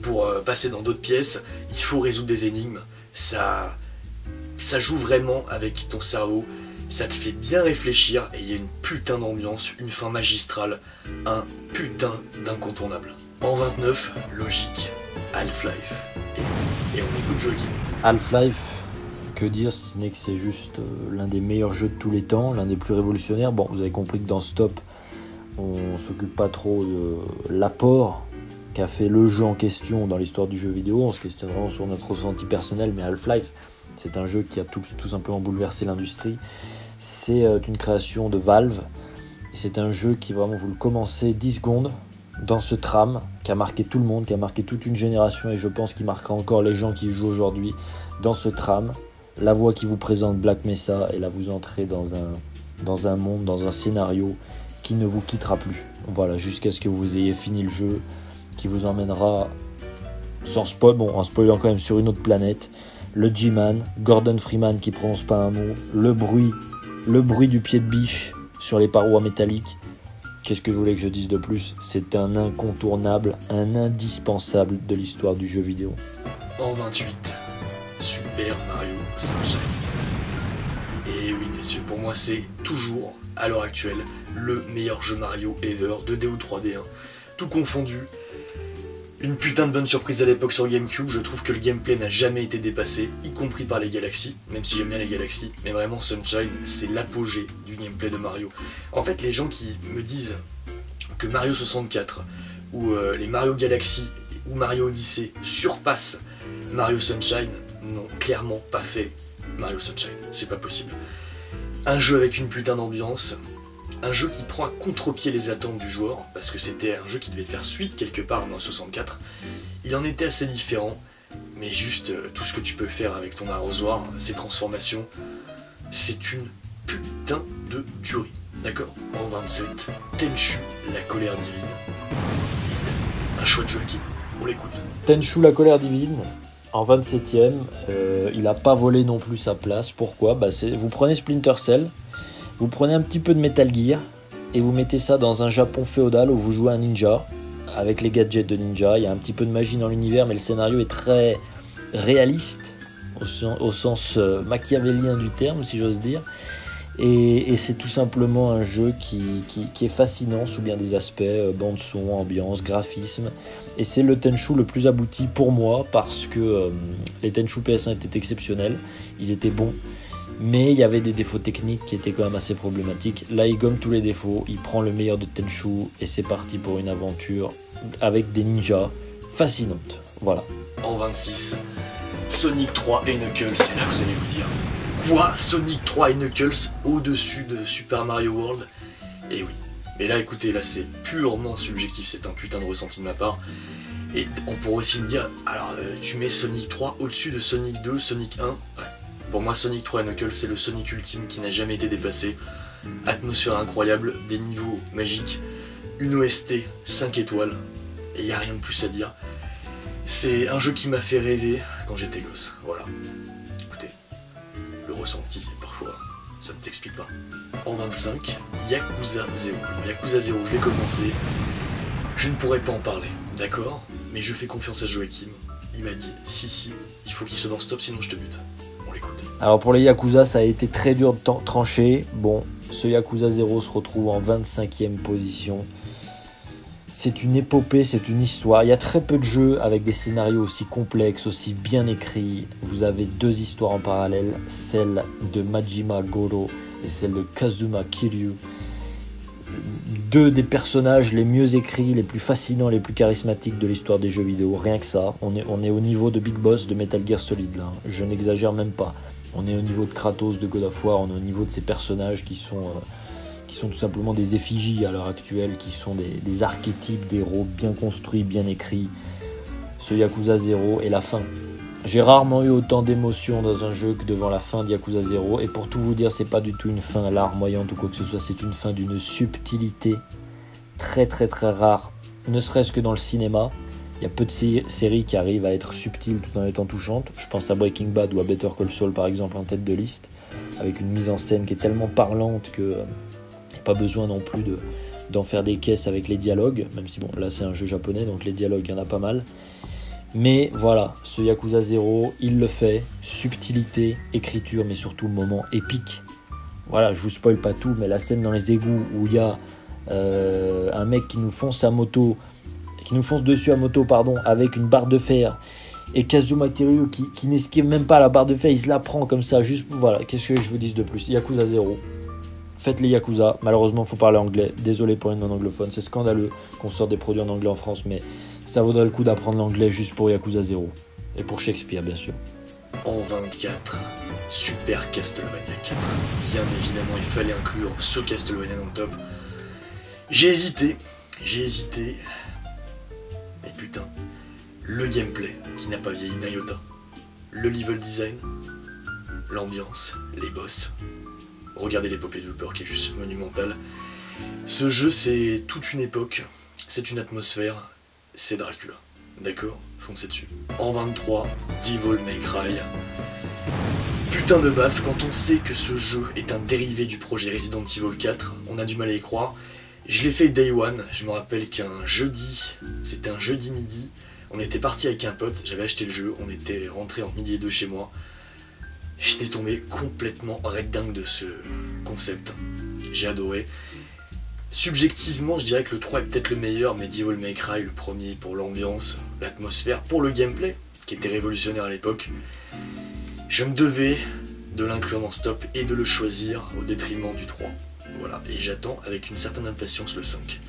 pour passer dans d'autres pièces, il faut résoudre des énigmes. Ça joue vraiment avec ton cerveau, ça te fait bien réfléchir, et il y a une putain d'ambiance, une fin magistrale, un putain d'incontournable. En 29, logique, Half-Life. Et on écoute Joachim. Half-Life, que dire si ce n'est que c'est juste l'un des meilleurs jeux de tous les temps, l'un des plus révolutionnaires. Bon, vous avez compris que dans ce top, on s'occupe pas trop de l'apport qu'a fait le jeu en question dans l'histoire du jeu vidéo, on se questionne vraiment sur notre ressenti personnel, mais Half-Life, c'est un jeu qui a tout simplement bouleversé l'industrie. C'est une création de Valve, et c'est un jeu qui vraiment, vous le commencez 10 secondes dans ce tram, qui a marqué tout le monde, qui a marqué toute une génération, et je pense qu'il marquera encore les gens qui jouent aujourd'hui. Dans ce tram, la voix qui vous présente Black Mesa, et là vous entrez dans un monde, dans un scénario qui ne vous quittera plus. Voilà, jusqu'à ce que vous ayez fini le jeu, qui vous emmènera, sans spoil, en spoilant quand même, sur une autre planète. Le G-Man, Gordon Freeman qui prononce pas un mot, le bruit du pied de biche sur les parois métalliques. Qu'est-ce que je voulais que je dise de plus? C'est un incontournable, un indispensable de l'histoire du jeu vidéo. En 28, Super Mario Sunshine. Et oui messieurs, pour moi c'est toujours, à l'heure actuelle, le meilleur jeu Mario ever, 2D ou 3D, hein. Tout confondu. Une putain de bonne surprise à l'époque sur GameCube, je trouve que le gameplay n'a jamais été dépassé, y compris par les galaxies, même si j'aime bien les galaxies, mais vraiment Sunshine, c'est l'apogée du gameplay de Mario. En fait, les gens qui me disent que Mario 64, ou les Mario Galaxy, ou Mario Odyssey surpassent Mario Sunshine, n'ont clairement pas fait Mario Sunshine, c'est pas possible. Un jeu avec une putain d'ambiance, un jeu qui prend à contre-pied les attentes du joueur, parce que c'était un jeu qui devait faire suite quelque part dans 64. Il en était assez différent, mais juste tout ce que tu peux faire avec ton arrosoir, ces transformations, c'est une putain de tuerie. D'accord? En 27, Tenchu, la colère divine. Un choix de Joachim, on l'écoute. Tenchu, la colère divine, en 27ème, il n'a pas volé non plus sa place. Pourquoi? Vous prenez Splinter Cell, vous prenez un petit peu de Metal Gear et vous mettez ça dans un Japon féodal où vous jouez un ninja avec les gadgets de ninja. Il y a un petit peu de magie dans l'univers, mais le scénario est très réaliste au sens machiavélien du terme, si j'ose dire. Et c'est tout simplement un jeu qui est fascinant sous bien des aspects, bande son, ambiance, graphisme. Et c'est le Tenchu le plus abouti pour moi parce que les Tenchu PS1 étaient exceptionnels, ils étaient bons. Mais il y avait des défauts techniques qui étaient quand même assez problématiques. Là, il gomme tous les défauts, il prend le meilleur de Tenchu et c'est parti pour une aventure avec des ninjas fascinantes. Voilà. En 26, Sonic 3 et Knuckles, c'est là que vous allez vous dire. Quoi? Sonic 3 et Knuckles au-dessus de Super Mario World? Et oui. Mais là, écoutez, là c'est purement subjectif, c'est un putain de ressenti de ma part. Et on pourrait aussi me dire, alors tu mets Sonic 3 au-dessus de Sonic 2, Sonic 1? Ouais. Pour moi, Sonic 3 et Knuckles, c'est le Sonic ultime qui n'a jamais été dépassé. Atmosphère incroyable, des niveaux magiques, une OST 5 étoiles, et il n'y a rien de plus à dire. C'est un jeu qui m'a fait rêver quand j'étais gosse, voilà. Écoutez, le ressenti, parfois, ça ne t'explique pas. En 25, Yakuza 0. Yakuza 0, je l'ai commencé, je ne pourrais pas en parler, d'accord? Mais je fais confiance à Joachim, il m'a dit, si, il faut qu'il se dans stop, sinon je te bute. Alors pour les Yakuza, ça a été très dur de trancher. Bon, ce Yakuza 0 se retrouve en 25e position. C'est une épopée, c'est une histoire. Il y a très peu de jeux avec des scénarios aussi complexes, aussi bien écrits. Vous avez deux histoires en parallèle, celle de Majima Goro et celle de Kazuma Kiryu. Deux des personnages les mieux écrits, les plus fascinants, les plus charismatiques de l'histoire des jeux vidéo. Rien que ça, on est au niveau de Big Boss de Metal Gear Solid là. Je n'exagère même pas. On est au niveau de Kratos de God of War, on est au niveau de ces personnages qui sont tout simplement des effigies à l'heure actuelle, qui sont des archétypes d'héros bien construits, bien écrits. Ce Yakuza 0 et la fin. J'ai rarement eu autant d'émotions dans un jeu que devant la fin de Yakuza 0. Et pour tout vous dire, c'est pas du tout une fin larmoyante ou quoi que ce soit, c'est une fin d'une subtilité très très très rare, ne serait-ce que dans le cinéma. Il y a peu de séries qui arrivent à être subtiles tout en étant touchantes. Je pense à Breaking Bad ou à Better Call Saul par exemple en tête de liste, avec une mise en scène qui est tellement parlante que n'y a pas besoin non plus d'en faire des caisses avec les dialogues, même si bon là c'est un jeu japonais donc les dialogues il y en a pas mal. Mais voilà, ce Yakuza 0, il le fait, subtilité, écriture, mais surtout moment épique. Voilà, je vous spoil pas tout, mais la scène dans les égouts où il y a un mec qui nous fonce dessus à moto, avec une barre de fer, et Kazuma Kiryu qui n'esquive même pas la barre de fer, il se la prend comme ça, juste, voilà, qu'est-ce que je vous dis de plus? Yakuza 0. Faites les Yakuza, malheureusement il faut parler anglais, désolé pour une non-anglophone, c'est scandaleux qu'on sorte des produits en anglais en France, mais ça vaudrait le coup d'apprendre l'anglais juste pour Yakuza 0, et pour Shakespeare bien sûr. En 24, Super Castlevania 4. Bien évidemment, il fallait inclure ce Castlevania dans le top. J'ai hésité, mais putain, le gameplay qui n'a pas vieilli d'un iota, le level design, l'ambiance, les boss. Regardez l'épopée de Hooper qui est juste monumentale. Ce jeu, c'est toute une époque, c'est une atmosphère, c'est Dracula. D'accord? Foncez dessus. En 23, Devil May Cry. Putain de baffe, quand on sait que ce jeu est un dérivé du projet Resident Evil 4, on a du mal à y croire. Je l'ai fait Day One, je me rappelle qu'un jeudi, c'était un jeudi midi, On était parti avec un pote, j'avais acheté le jeu, on était rentré entre midi et 2 chez moi. J'étais tombé complètement dingue de ce concept. J'ai adoré. Subjectivement, je dirais que le 3 est peut-être le meilleur, mais Devil May Cry, le premier, pour l'ambiance, l'atmosphère, pour le gameplay, qui était révolutionnaire à l'époque. Je me devais de l'inclure dans ce top et de le choisir au détriment du 3. Voilà, et j'attends avec une certaine impatience le 5.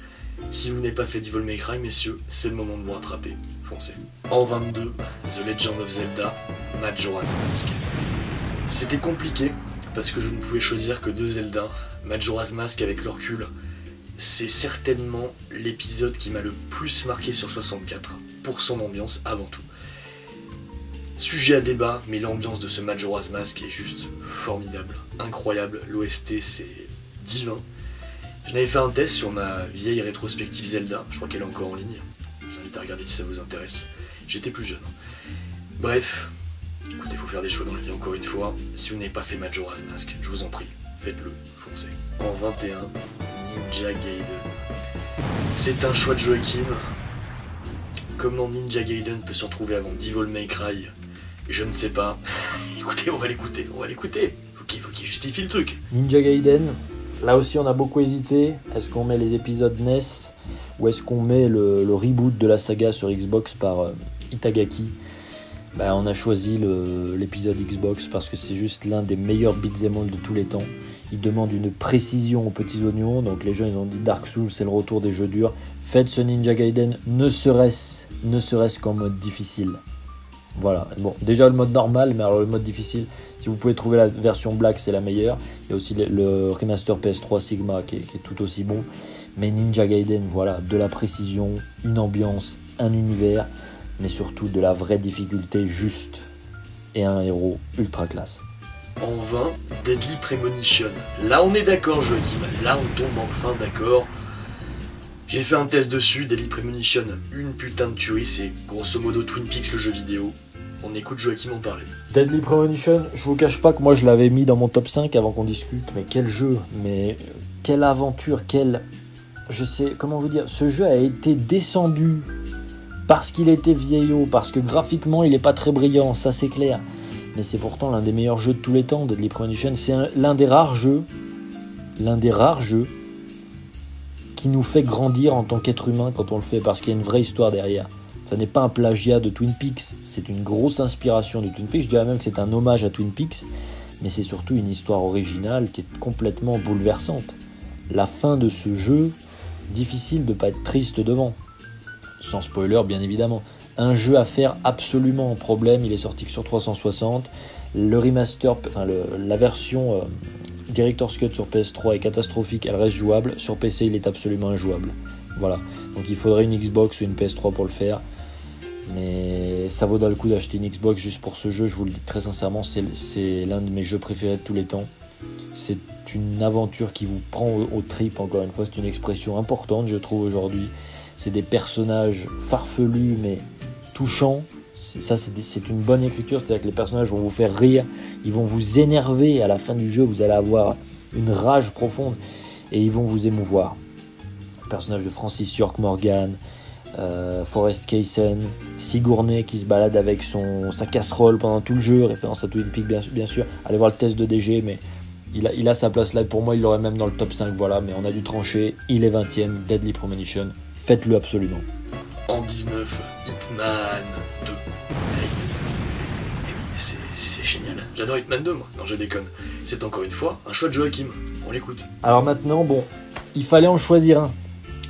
Si vous n'avez pas fait Devil May Cry, messieurs, c'est le moment de vous rattraper. Foncez. En 22, The Legend of Zelda, Majora's Mask. C'était compliqué, parce que je ne pouvais choisir que 2 Zelda. Majora's Mask, avec le recul, c'est certainement l'épisode qui m'a le plus marqué sur 64, pour son ambiance avant tout. Sujet à débat, mais l'ambiance de ce Majora's Mask est juste formidable, incroyable, l'OST c'est divin. Je n'avais fait un test sur ma vieille rétrospective Zelda, je crois qu'elle est encore en ligne, je vous invite à regarder si ça vous intéresse, j'étais plus jeune. Bref, écoutez, il faut faire des choix dans la vie encore une fois, si vous n'avez pas fait Majora's Mask, je vous en prie, faites-le, foncez. En 21, Ninja Gaiden. C'est un choix de Joachim. Comment Ninja Gaiden peut se retrouver avant Devil May Cry, je ne sais pas. Écoutez, on va l'écouter. Faut qu'il justifie le truc. Ninja Gaiden, là aussi on a beaucoup hésité. Est-ce qu'on met les épisodes NES ou est-ce qu'on met le reboot de la saga sur Xbox par Itagaki? On a choisi l'épisode Xbox parce que c'est juste l'un des meilleurs beat'em all de tous les temps. Il demande une précision aux petits oignons, donc les gens ils ont dit Dark Souls c'est le retour des jeux durs. Faites ce Ninja Gaiden ne serait-ce qu'en mode difficile. Voilà, bon, déjà le mode normal, mais alors le mode difficile, si vous pouvez trouver la version black, c'est la meilleure. Il y a aussi le remaster PS3 Sigma qui est tout aussi bon. Mais Ninja Gaiden, voilà, de la précision, une ambiance, un univers, mais surtout de la vraie difficulté juste et un héros ultra classe. En 20, Deadly Premonition. Là on est d'accord Joachim, là on tombe enfin d'accord. J'ai fait un test dessus, Deadly Premonition, une putain de tuerie, c'est grosso modo Twin Peaks le jeu vidéo. On écoute Joachim en parler. Deadly Premonition, je vous cache pas que moi je l'avais mis dans mon top 5 avant qu'on discute, mais quel jeu, mais quelle aventure, je sais, comment vous dire, ce jeu a été descendu parce qu'il était vieillot, parce que graphiquement il est pas très brillant, ça c'est clair. Mais c'est pourtant l'un des meilleurs jeux de tous les temps, Deadly Premonition, c'est l'un des rares jeux qui nous fait grandir en tant qu'être humain quand on le fait, parce qu'il y a une vraie histoire derrière. Ça n'est pas un plagiat de Twin Peaks, c'est une grosse inspiration de Twin Peaks, je dirais même que c'est un hommage à Twin Peaks, mais c'est surtout une histoire originale qui est complètement bouleversante. La fin de ce jeu, difficile de ne pas être triste devant, sans spoiler bien évidemment. Un jeu à faire absolument, problème, il est sorti que sur 360, le remaster, la version Director's Cut sur PS3 est catastrophique, elle reste jouable, sur PC il est absolument injouable. Voilà, donc il faudrait une Xbox ou une PS3 pour le faire, mais ça vaudra le coup d'acheter une Xbox juste pour ce jeu, je vous le dis très sincèrement, c'est l'un de mes jeux préférés de tous les temps. C'est une aventure qui vous prend aux tripes, encore une fois, c'est une expression importante je trouve aujourd'hui. C'est des personnages farfelus mais touchants. C'est une bonne écriture, c'est-à-dire que les personnages vont vous faire rire, ils vont vous énerver, à la fin du jeu vous allez avoir une rage profonde et ils vont vous émouvoir. Le personnage de Francis York Morgan, Forrest Kaysen, Sigourney qui se balade avec sa casserole pendant tout le jeu, référence à Twin Peaks bien sûr. Allez voir le test de DG, mais il a sa place là, pour moi il l'aurait même dans le top 5, voilà, mais on a dû trancher, il est 20ème, Deadly Premonition, faites-le absolument. En 19, Hitman 2. C'est génial. J'adore Hitman 2 moi. Non je déconne. C'est encore une fois un choix de Joachim. On l'écoute. Alors maintenant, bon, il fallait en choisir un.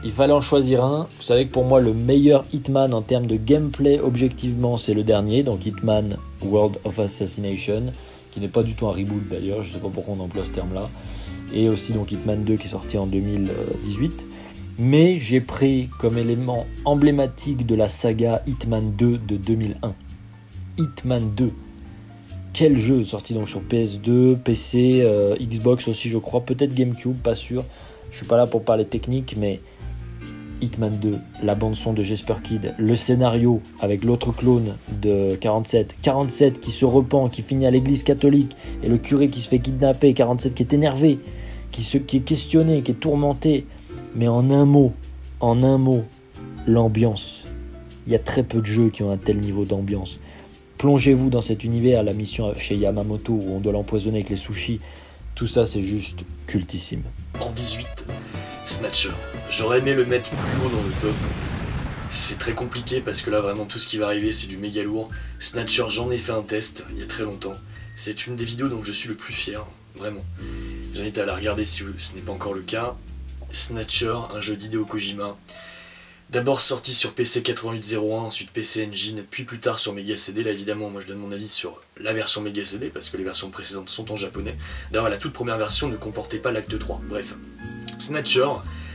Vous savez que pour moi le meilleur Hitman en termes de gameplay objectivement c'est le dernier, donc Hitman World of Assassination, qui n'est pas du tout un reboot d'ailleurs, je sais pas pourquoi on emploie ce terme là. Et aussi donc Hitman 2 qui est sorti en 2018. Mais j'ai pris comme élément emblématique de la saga Hitman 2 de 2001. Hitman 2. Quel jeu, sorti donc sur PS2, PC, Xbox aussi je crois, peut-être GameCube, pas sûr. Je suis pas là pour parler technique, mais Hitman 2, la bande son de Jesper Kyd, le scénario avec l'autre clone de 47 qui se repent, qui finit à l'église catholique, et le curé qui se fait kidnapper, 47 qui est énervé, qui est questionné, qui est tourmenté. Mais en un mot, l'ambiance. Il y a très peu de jeux qui ont un tel niveau d'ambiance. Plongez-vous dans cet univers, la mission chez Yamamoto où on doit l'empoisonner avec les sushis. Tout ça, c'est juste cultissime. En 18, Snatcher. J'aurais aimé le mettre plus haut dans le top. C'est très compliqué parce que là, vraiment, tout ce qui va arriver, c'est du méga lourd. Snatcher, j'en ai fait un test il y a très longtemps. C'est une des vidéos dont je suis le plus fier, vraiment. J'invite à la regarder si ce n'est pas encore le cas. Snatcher, un jeu d'Hideo Kojima. D'abord sorti sur PC 8801, ensuite PC Engine, puis plus tard sur Mega CD. Là évidemment, moi je donne mon avis sur la version Mega CD, parce que les versions précédentes sont en japonais. D'ailleurs, la toute première version ne comportait pas l'acte 3. Bref, Snatcher,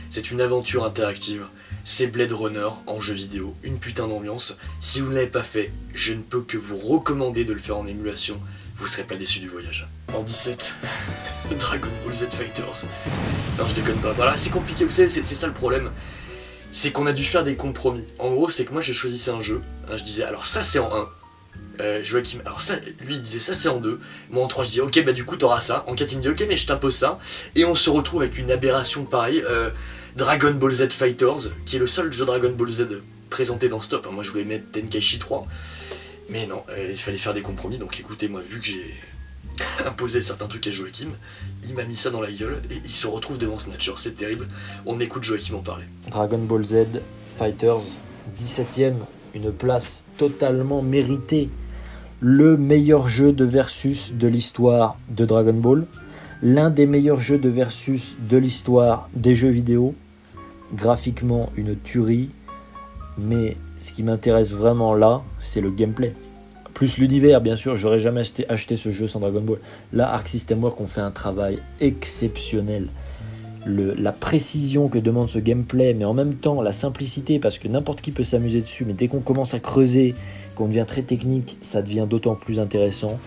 c'est une aventure interactive. C'est Blade Runner en jeu vidéo, une putain d'ambiance. Si vous ne l'avez pas fait, je ne peux que vous recommander de le faire en émulation. Vous serez pas déçus du voyage. En 17, Dragon Ball Z Fighters. Non, je déconne pas. Voilà, c'est compliqué, vous savez, c'est ça le problème. C'est qu'on a dû faire des compromis. En gros, c'est que moi je choisissais un jeu, je disais alors ça c'est en 1, Joachim, alors ça, lui il disait ça c'est en 2, moi en 3 je dis ok bah du coup t'auras ça, en 4 il me dit ok mais je t'impose ça, et on se retrouve avec une aberration pareille, Dragon Ball Z Fighters, qui est le seul jeu Dragon Ball Z présenté dans ce top, moi je voulais mettre Tenkaichi 3, mais non, il fallait faire des compromis, donc écoutez moi vu que j'ai imposé certains trucs à Joachim, il m'a mis ça dans la gueule et il se retrouve devant Snatcher, c'est terrible. On écoute Joachim en parler. Dragon Ball Z Fighters, 17ème, une place totalement méritée. Le meilleur jeu de versus de l'histoire de Dragon Ball, l'un des meilleurs jeux de versus de l'histoire des jeux vidéo. Graphiquement, une tuerie, mais ce qui m'intéresse vraiment là, c'est le gameplay. Plus l'univers, bien sûr, j'aurais jamais acheté ce jeu sans Dragon Ball. Là, Arc System Works ont fait un travail exceptionnel. La précision que demande ce gameplay, mais en même temps la simplicité, parce que n'importe qui peut s'amuser dessus, mais dès qu'on commence à creuser, qu'on devient très technique, ça devient d'autant plus intéressant.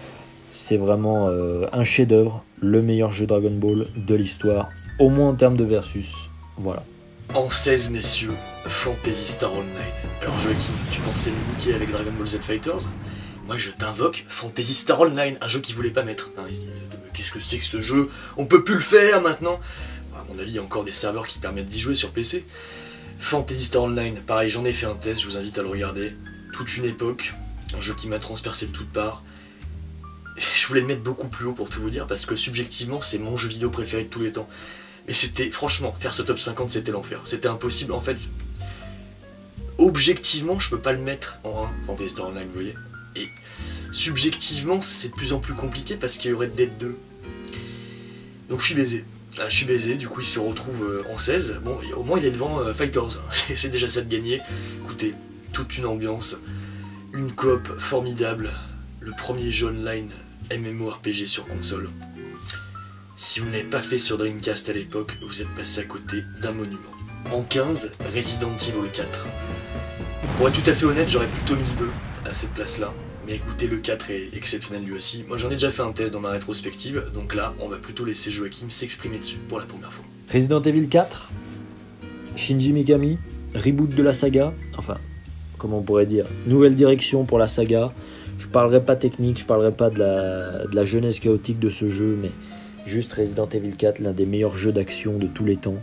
C'est vraiment un chef-d'œuvre, le meilleur jeu Dragon Ball de l'histoire, au moins en termes de versus. Voilà. En 16, messieurs, Phantasy Star Online. Alors Joachim, tu pensais me niquer avec Dragon Ball Z Fighters ? Moi je t'invoque Phantasy Star Online, un jeu qu'il voulait pas mettre. Il se dit, mais qu'est-ce que c'est que ce jeu ? On peut plus le faire maintenant. À mon avis, il y a encore des serveurs qui permettent d'y jouer sur PC. Phantasy Star Online, pareil, j'en ai fait un test, je vous invite à le regarder. Toute une époque, un jeu qui m'a transpercé de toutes parts. Je voulais le mettre beaucoup plus haut pour tout vous dire, parce que subjectivement, c'est mon jeu vidéo préféré de tous les temps. Mais c'était, franchement, faire ce top 50, c'était l'enfer. C'était impossible, en fait. Objectivement, je peux pas le mettre en 1, Phantasy Star Online, vous voyez. Et subjectivement, c'est de plus en plus compliqué parce qu'il y aurait Dead 2. Donc je suis baisé. Je suis baisé, du coup il se retrouve en 16. Bon, au moins il est devant Fighters. C'est déjà ça de gagner. Écoutez, toute une ambiance, une coop formidable, le premier jeu online MMORPG sur console. Si vous ne l'avez pas fait sur Dreamcast à l'époque, vous êtes passé à côté d'un monument. En 15, Resident Evil 4. Pour être tout à fait honnête, j'aurais plutôt mis le 2 à cette place-là. Mais écoutez, le 4 est exceptionnel lui aussi. Moi j'en ai déjà fait un test dans ma rétrospective, donc là, on va plutôt laisser Joachim s'exprimer dessus pour la première fois. Resident Evil 4, Shinji Mikami, reboot de la saga, enfin, comment on pourrait dire, nouvelle direction pour la saga. Je parlerai pas technique, je parlerai pas de la jeunesse chaotique de ce jeu, mais juste Resident Evil 4, l'un des meilleurs jeux d'action de tous les temps.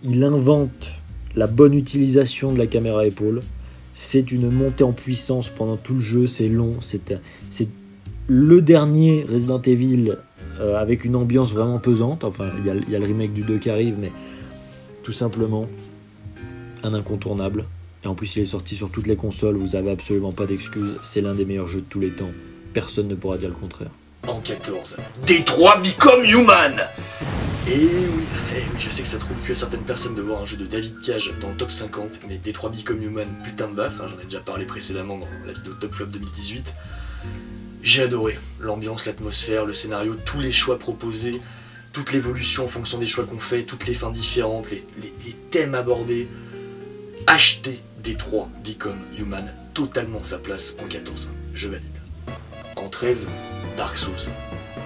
Il invente la bonne utilisation de la caméra épaule. C'est une montée en puissance pendant tout le jeu, c'est long, c'est le dernier Resident Evil avec une ambiance vraiment pesante. Enfin, il y a le remake du 2 qui arrive, mais tout simplement un incontournable. Et en plus, il est sorti sur toutes les consoles, vous avez absolument pas d'excuses, c'est l'un des meilleurs jeux de tous les temps. Personne ne pourra dire le contraire. En 14, Detroit Become Human. Et oui, je sais que ça trouve cul à certaines personnes de voir un jeu de David Cage dans le top 50, mais Detroit Become Human, putain de baffe, j'en ai déjà parlé précédemment dans la vidéo Top Flop 2018. J'ai adoré l'ambiance, l'atmosphère, le scénario, tous les choix proposés, toute l'évolution en fonction des choix qu'on fait, toutes les fins différentes, les thèmes abordés. Achetez Detroit Become Human, totalement sa place en 14, je valide. En 13, Dark Souls.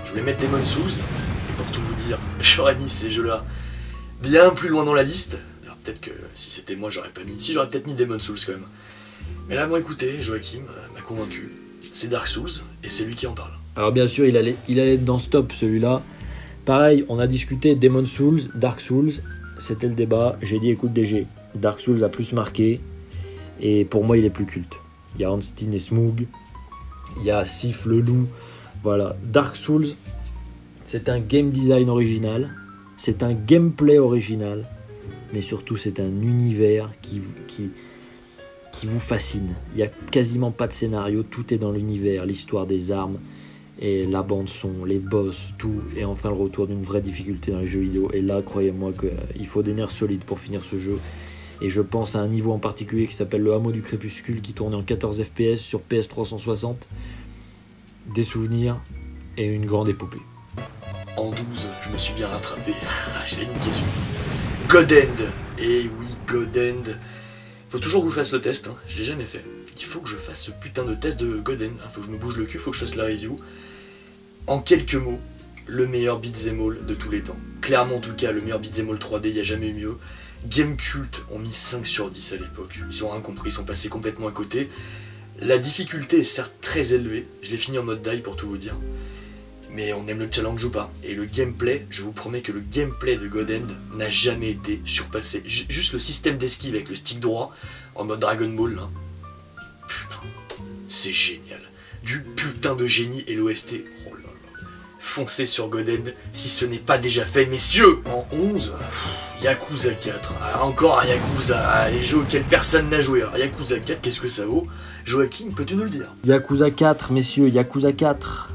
Je voulais mettre Demon's Souls, et pour tout vous dire, j'aurais mis ces jeux-là bien plus loin dans la liste. Alors peut-être que si c'était moi, j'aurais pas mis. Si, j'aurais peut-être mis Demon's Souls quand même. Mais là, bon, écoutez, Joachim m'a convaincu. C'est Dark Souls, et c'est lui qui en parle. Alors bien sûr, il allait être dans ce top, celui-là. Pareil, on a discuté Demon's Souls, Dark Souls, c'était le débat. J'ai dit, écoute DG, Dark Souls a plus marqué. Et pour moi, il est plus culte. Il y a Ornstein et Smough, il y a Sif le loup. Voilà, Dark Souls, c'est un game design original, c'est un gameplay original, mais surtout c'est un univers qui vous fascine. Il n'y a quasiment pas de scénario, tout est dans l'univers, l'histoire des armes, et la bande son, les boss, tout, et enfin le retour d'une vraie difficulté dans les jeux vidéo. Et là, croyez-moi qu'il faut des nerfs solides pour finir ce jeu. Et je pense à un niveau en particulier qui s'appelle le Hameau du Crépuscule, qui tournait en 14 FPS sur PS360. Des souvenirs et une grande épopée. En 12, je me suis bien rattrapé. Je l'ai niqué celui-là. God End. Eh oui, God End. Faut toujours que je fasse le test, hein. Je l'ai jamais fait. Il faut que je fasse ce putain de test de God End. Faut que je me bouge le cul, faut que je fasse la review. En quelques mots, le meilleur beat'em all de tous les temps. Clairement, en tout cas, le meilleur beat'em all 3D, il n'y a jamais eu mieux. Gamecult ont mis 5 sur 10 à l'époque. Ils ont rien compris, ils sont passés complètement à côté. La difficulté est certes très élevée. Je l'ai fini en mode die pour tout vous dire. Mais on aime le challenge ou pas. Et le gameplay, je vous promets que le gameplay de God End n'a jamais été surpassé. Juste le système d'esquive avec le stick droit, en mode Dragon Ball, là. Putain, c'est génial. Du putain de génie et l'OST. Oh là là. Foncez sur God End si ce n'est pas déjà fait, messieurs. En 11, Yakuza 4. Ah, encore un Yakuza, les jeux auxquels personne n'a joué. Alors, Yakuza 4, qu'est-ce que ça vaut? Joachim, peux-tu nous le dire? Yakuza 4, messieurs, Yakuza 4.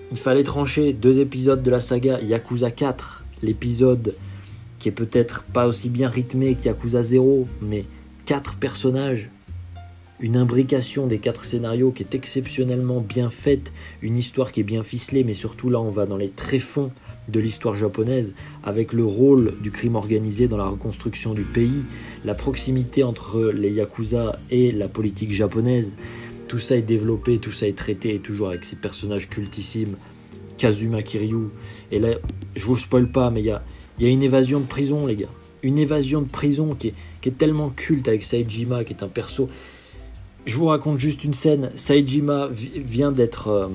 Il fallait trancher 2 épisodes de la saga Yakuza 4. L'épisode qui est peut-être pas aussi bien rythmé que Yakuza 0, mais 4 personnages, une imbrication des 4 scénarios qui est exceptionnellement bien faite, une histoire qui est bien ficelée, mais surtout là on va dans les tréfonds de l'histoire japonaise, avec le rôle du crime organisé dans la reconstruction du pays, la proximité entre les Yakuza et la politique japonaise. Tout ça est développé, tout ça est traité, et toujours avec ces personnages cultissimes, Kazuma Kiryu. Et là, je vous spoil pas, mais il y a une évasion de prison, les gars. Une évasion de prison qui est tellement culte avec Saejima, qui est un perso. Je vous raconte juste une scène. Saejima vient d'être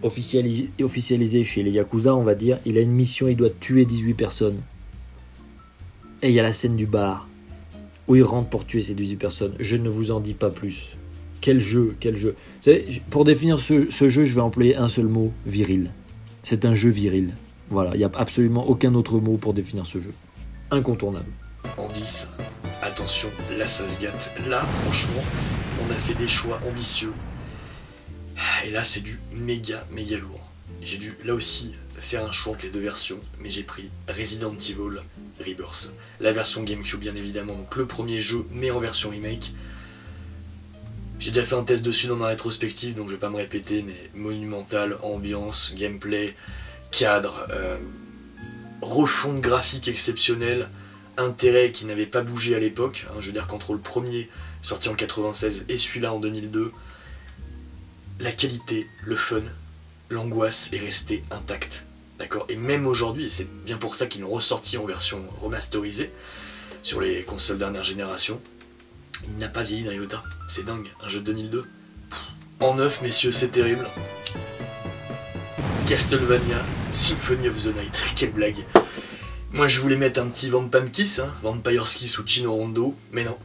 officialisé chez les Yakuza, on va dire. Il a une mission, il doit tuer 18 personnes. Et il y a la scène du bar, où il rentre pour tuer ces 18 personnes. Je ne vous en dis pas plus. Quel jeu, quel jeu. Vous savez, pour définir ce jeu, je vais employer un seul mot, viril. C'est un jeu viril. Voilà, il n'y a absolument aucun autre mot pour définir ce jeu. Incontournable. En 10, attention, là ça se gâte. Là, franchement, on a fait des choix ambitieux. Et là, c'est du méga lourd. J'ai dû, là aussi, faire un choix entre les 2 versions, mais j'ai pris Resident Evil Rebirth. La version GameCube, bien évidemment, donc le premier jeu, mais en version remake. J'ai déjà fait un test dessus dans ma rétrospective, donc je vais pas me répéter, mais monumental, ambiance, gameplay, cadre, refonte graphique exceptionnelle, intérêt qui n'avait pas bougé à l'époque. Hein, je veux dire qu'entre le premier, sorti en 96, et celui-là en 2002, la qualité, le fun, l'angoisse est restée intacte. D'accord? Et même aujourd'hui, et c'est bien pour ça qu'ils l'ont ressorti en version remasterisée, sur les consoles dernière génération, il n'a pas vieilli d'un iota. C'est dingue, un jeu de 2002. En 9, messieurs, c'est terrible. Castlevania, Symphony of the Night. Quelle blague. Moi, je voulais mettre un petit Vampire Kiss, hein, Vampire Kiss ou Chino Rondo, mais non.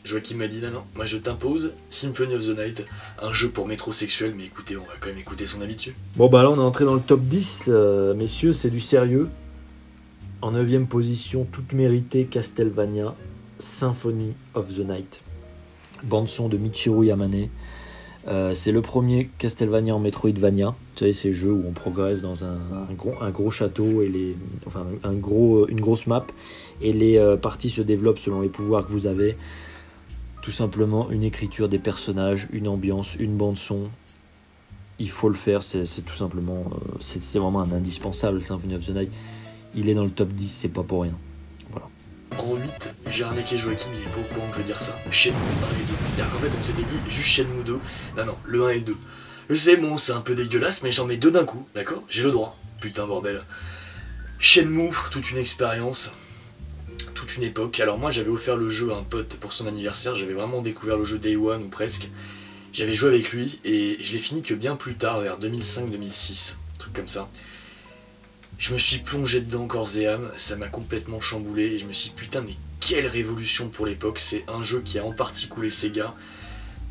Joachim m'a dit non, moi je t'impose Symphony of the Night, un jeu pour métrosexuel, mais écoutez, on va quand même écouter son avis dessus. Bon bah là on est entré dans le top 10, messieurs, c'est du sérieux. En 9ème position, toute méritée, Castlevania, Symphony of the Night. Bande son de Michiru Yamane. C'est le premier Castlevania en Metroidvania. Vous savez, ces jeux où on progresse dans un gros château et une grosse map. Et les parties se développent selon les pouvoirs que vous avez. Tout simplement une écriture des personnages, une ambiance, une bande son. Il faut le faire, c'est tout simplement... c'est vraiment un indispensable, Symphony of the Night. Il est dans le top 10, c'est pas pour rien. Voilà. En 8, j'ai arnaqué Joachim, il est pas au courant que je veux dire ça. Shenmue 1 et 2. C'est-à-dire qu'en fait, on s'était dit juste Shenmue 2. Non, le 1 et 2. Je sais, bon, c'est un peu dégueulasse, mais j'en mets 2 d'un coup, d'accord? J'ai le droit. Putain, bordel. Shenmue, toute une expérience, toute une époque. Alors moi, j'avais offert le jeu à un pote pour son anniversaire. J'avais vraiment découvert le jeu Day One, ou presque. J'avais joué avec lui, et je l'ai fini que bien plus tard, vers 2005-2006. Un truc comme ça. Je me suis plongé dedans corps et âme, ça m'a complètement chamboulé, et je me suis dit, putain, mais quelle révolution pour l'époque, c'est un jeu qui a en partie coulé Sega,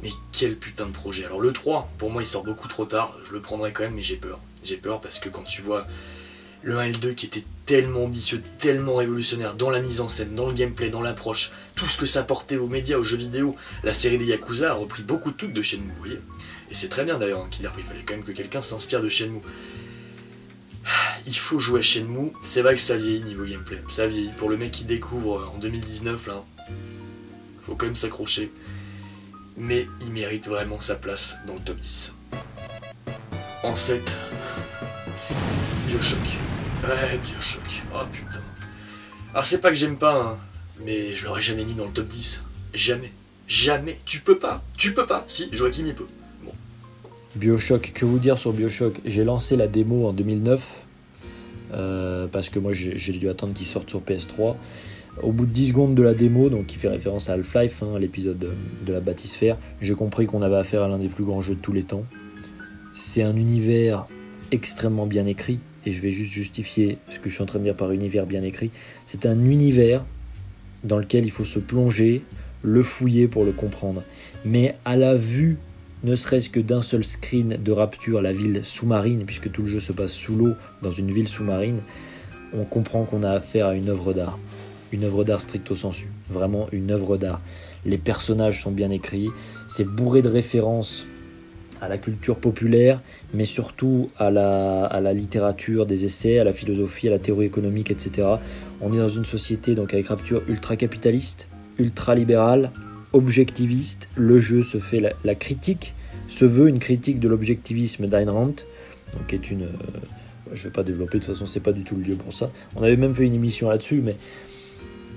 mais quel putain de projet. Alors le 3, pour moi il sort beaucoup trop tard, je le prendrai quand même, mais j'ai peur. J'ai peur parce que quand tu vois le 1 et le 2 qui étaient tellement ambitieux, tellement révolutionnaires dans la mise en scène, dans le gameplay, dans l'approche, tout ce que ça portait aux médias, aux jeux vidéo, la série des Yakuza a repris beaucoup de trucs de Shenmue, vous voyez. Et c'est très bien d'ailleurs hein, qu'il a repris, il fallait quand même que quelqu'un s'inspire de Shenmue. Il faut jouer à Shenmue, c'est vrai que ça vieillit niveau gameplay, ça vieillit. Pour le mec qui découvre en 2019, là, faut quand même s'accrocher. Mais il mérite vraiment sa place dans le top 10. En 7, Bioshock. Ouais, Bioshock. Oh putain. Alors c'est pas que j'aime pas, hein, mais je l'aurais jamais mis dans le top 10. Jamais. Jamais. Tu peux pas. Tu peux pas. Si, Joachim il peut. Bon. Bioshock, que vous dire sur Bioshock? J'ai lancé la démo en 2009, parce que moi j'ai dû attendre qu'il sorte sur PS3. Au bout de 10 secondes de la démo, donc qui fait référence à Half-Life, hein, l'épisode de la Bathysphère, j'ai compris qu'on avait affaire à l'un des plus grands jeux de tous les temps. C'est un univers extrêmement bien écrit, et je vais juste justifier ce que je suis en train de dire par univers bien écrit. C'est un univers dans lequel il faut se plonger, le fouiller pour le comprendre. Mais à la vue, ne serait-ce que d'un seul screen de Rapture, la ville sous-marine, puisque tout le jeu se passe sous l'eau, dans une ville sous-marine, on comprend qu'on a affaire à une œuvre d'art. Une œuvre d'art stricto sensu, vraiment une œuvre d'art. Les personnages sont bien écrits, c'est bourré de références à la culture populaire, mais surtout à la littérature des essais, à la philosophie, à la théorie économique, etc. On est dans une société donc avec Rapture ultra-capitaliste, ultra-libérale, objectiviste. Le jeu se fait la critique, se veut une critique de l'objectivisme d'Ayn Rand, donc qui est une... je ne vais pas développer, de toute façon c'est pas du tout le lieu pour ça. On avait même fait une émission là-dessus, mais...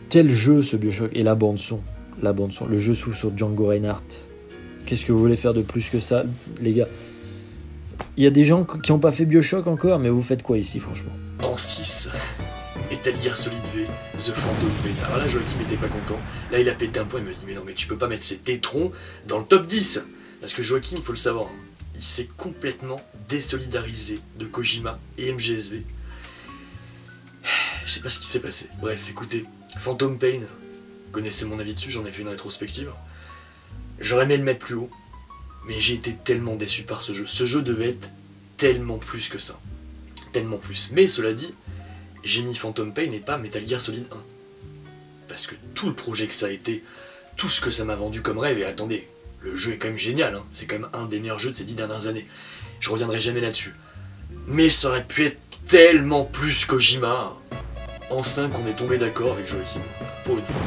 Quel jeu ce Bioshock, et la bande son, le jeu s'ouvre sur Django Reinhardt. Qu'est-ce que vous voulez faire de plus que ça, les gars? Il y a des gens qui n'ont pas fait Bioshock encore, mais vous faites quoi ici, franchement? En 6, Metal Gear Solid V, The Phantom Pain. Alors là, Joachim n'était pas content. Là, il a pété un point, il me dit mais non, mais tu peux pas mettre ces tétrons dans le top 10. Parce que Joachim, il faut le savoir, hein, il s'est complètement désolidarisé de Kojima et MGSV. Je sais pas ce qui s'est passé. Bref, écoutez, Phantom Pain, vous connaissez mon avis dessus, j'en ai fait une rétrospective. J'aurais aimé le mettre plus haut, mais j'ai été tellement déçu par ce jeu. Ce jeu devait être tellement plus que ça. Tellement plus. Mais cela dit, j'ai mis Phantom Pain et pas Metal Gear Solid 1. Parce que tout le projet que ça a été, tout ce que ça m'a vendu comme rêve, et attendez, le jeu est quand même génial, hein, c'est quand même un des meilleurs jeux de ces 10 dernières années. Je reviendrai jamais là-dessus. Mais ça aurait pu être tellement plus Kojima. En 5, on est tombé d'accord avec Joachim, pour une fois.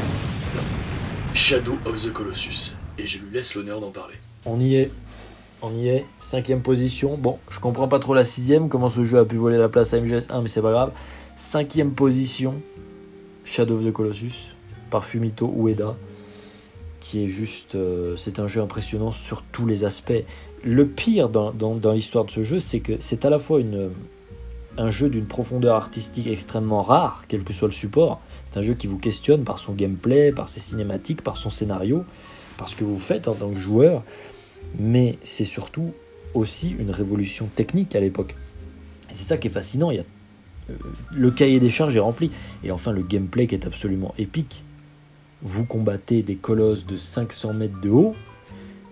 Shadow of the Colossus. Et je lui laisse l'honneur d'en parler. On y est. 5e position. Bon, je comprends pas trop la 6e, comment ce jeu a pu voler la place à MGS1, mais c'est pas grave. 5e position, Shadow of the Colossus, par Fumito Ueda, qui est juste... c'est un jeu impressionnant sur tous les aspects. Le pire dans l'histoire de ce jeu, c'est que c'est à la fois un jeu d'une profondeur artistique extrêmement rare, quel que soit le support. C'est un jeu qui vous questionne par son gameplay, par ses cinématiques, par son scénario, par ce que vous faites en tant que joueur. Mais c'est surtout aussi une révolution technique à l'époque. Et c'est ça qui est fascinant. Le cahier des charges est rempli. Et enfin, le gameplay qui est absolument épique. Vous combattez des colosses de 500 mètres de haut,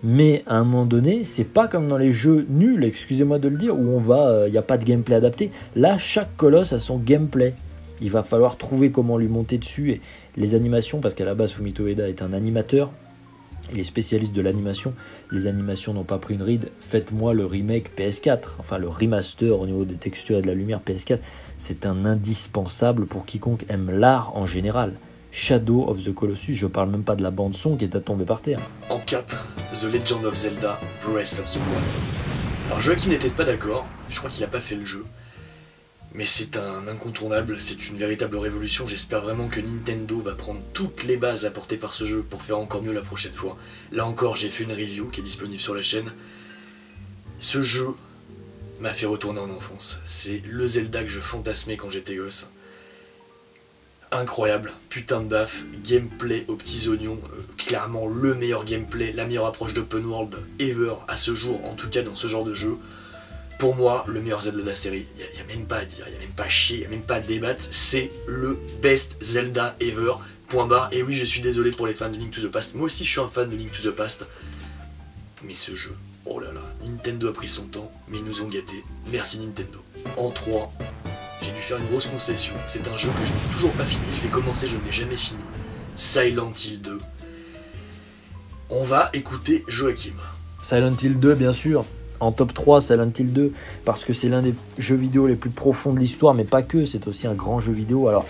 mais à un moment donné, c'est pas comme dans les jeux nuls, excusez-moi de le dire, où il n'y a pas de gameplay adapté. Là, chaque colosse a son gameplay. Il va falloir trouver comment lui monter dessus. Et les animations, parce qu'à la base, Fumito Ueda est un animateur, il est spécialiste de l'animation. Les animations n'ont pas pris une ride. Faites-moi le remake PS4, enfin le remaster au niveau des textures et de la lumière PS4. C'est un indispensable pour quiconque aime l'art en général. Shadow of the Colossus, je parle même pas de la bande son qui est à tomber par terre. En 4, The Legend of Zelda, Breath of the Wild. Alors Joachim n'était pas d'accord, je crois qu'il n'a pas fait le jeu. Mais c'est un incontournable, c'est une véritable révolution. J'espère vraiment que Nintendo va prendre toutes les bases apportées par ce jeu pour faire encore mieux la prochaine fois. Là encore, j'ai fait une review qui est disponible sur la chaîne. Ce jeu m'a fait retourner en enfance. C'est le Zelda que je fantasmais quand j'étais gosse. Incroyable, putain de baffe, gameplay aux petits oignons, clairement le meilleur gameplay, la meilleure approche d'open world ever à ce jour, en tout cas dans ce genre de jeu. Pour moi, le meilleur Zelda de la série, il n'y a même pas à dire, il n'y a même pas à chier, il n'y a même pas à débattre, c'est le best Zelda ever, point barre. Et oui, je suis désolé pour les fans de Link to the Past. Moi aussi, je suis un fan de Link to the Past. Mais ce jeu, oh là là, Nintendo a pris son temps, mais ils nous ont gâtés. Merci Nintendo. En 3, j'ai dû faire une grosse concession. C'est un jeu que je n'ai toujours pas fini. Je l'ai commencé, je ne l'ai jamais fini. Silent Hill 2. On va écouter Joachim. Silent Hill 2, bien sûr. En top 3, Silent Hill 2, parce que c'est l'un des jeux vidéo les plus profonds de l'histoire, mais pas que, c'est aussi un grand jeu vidéo. Alors,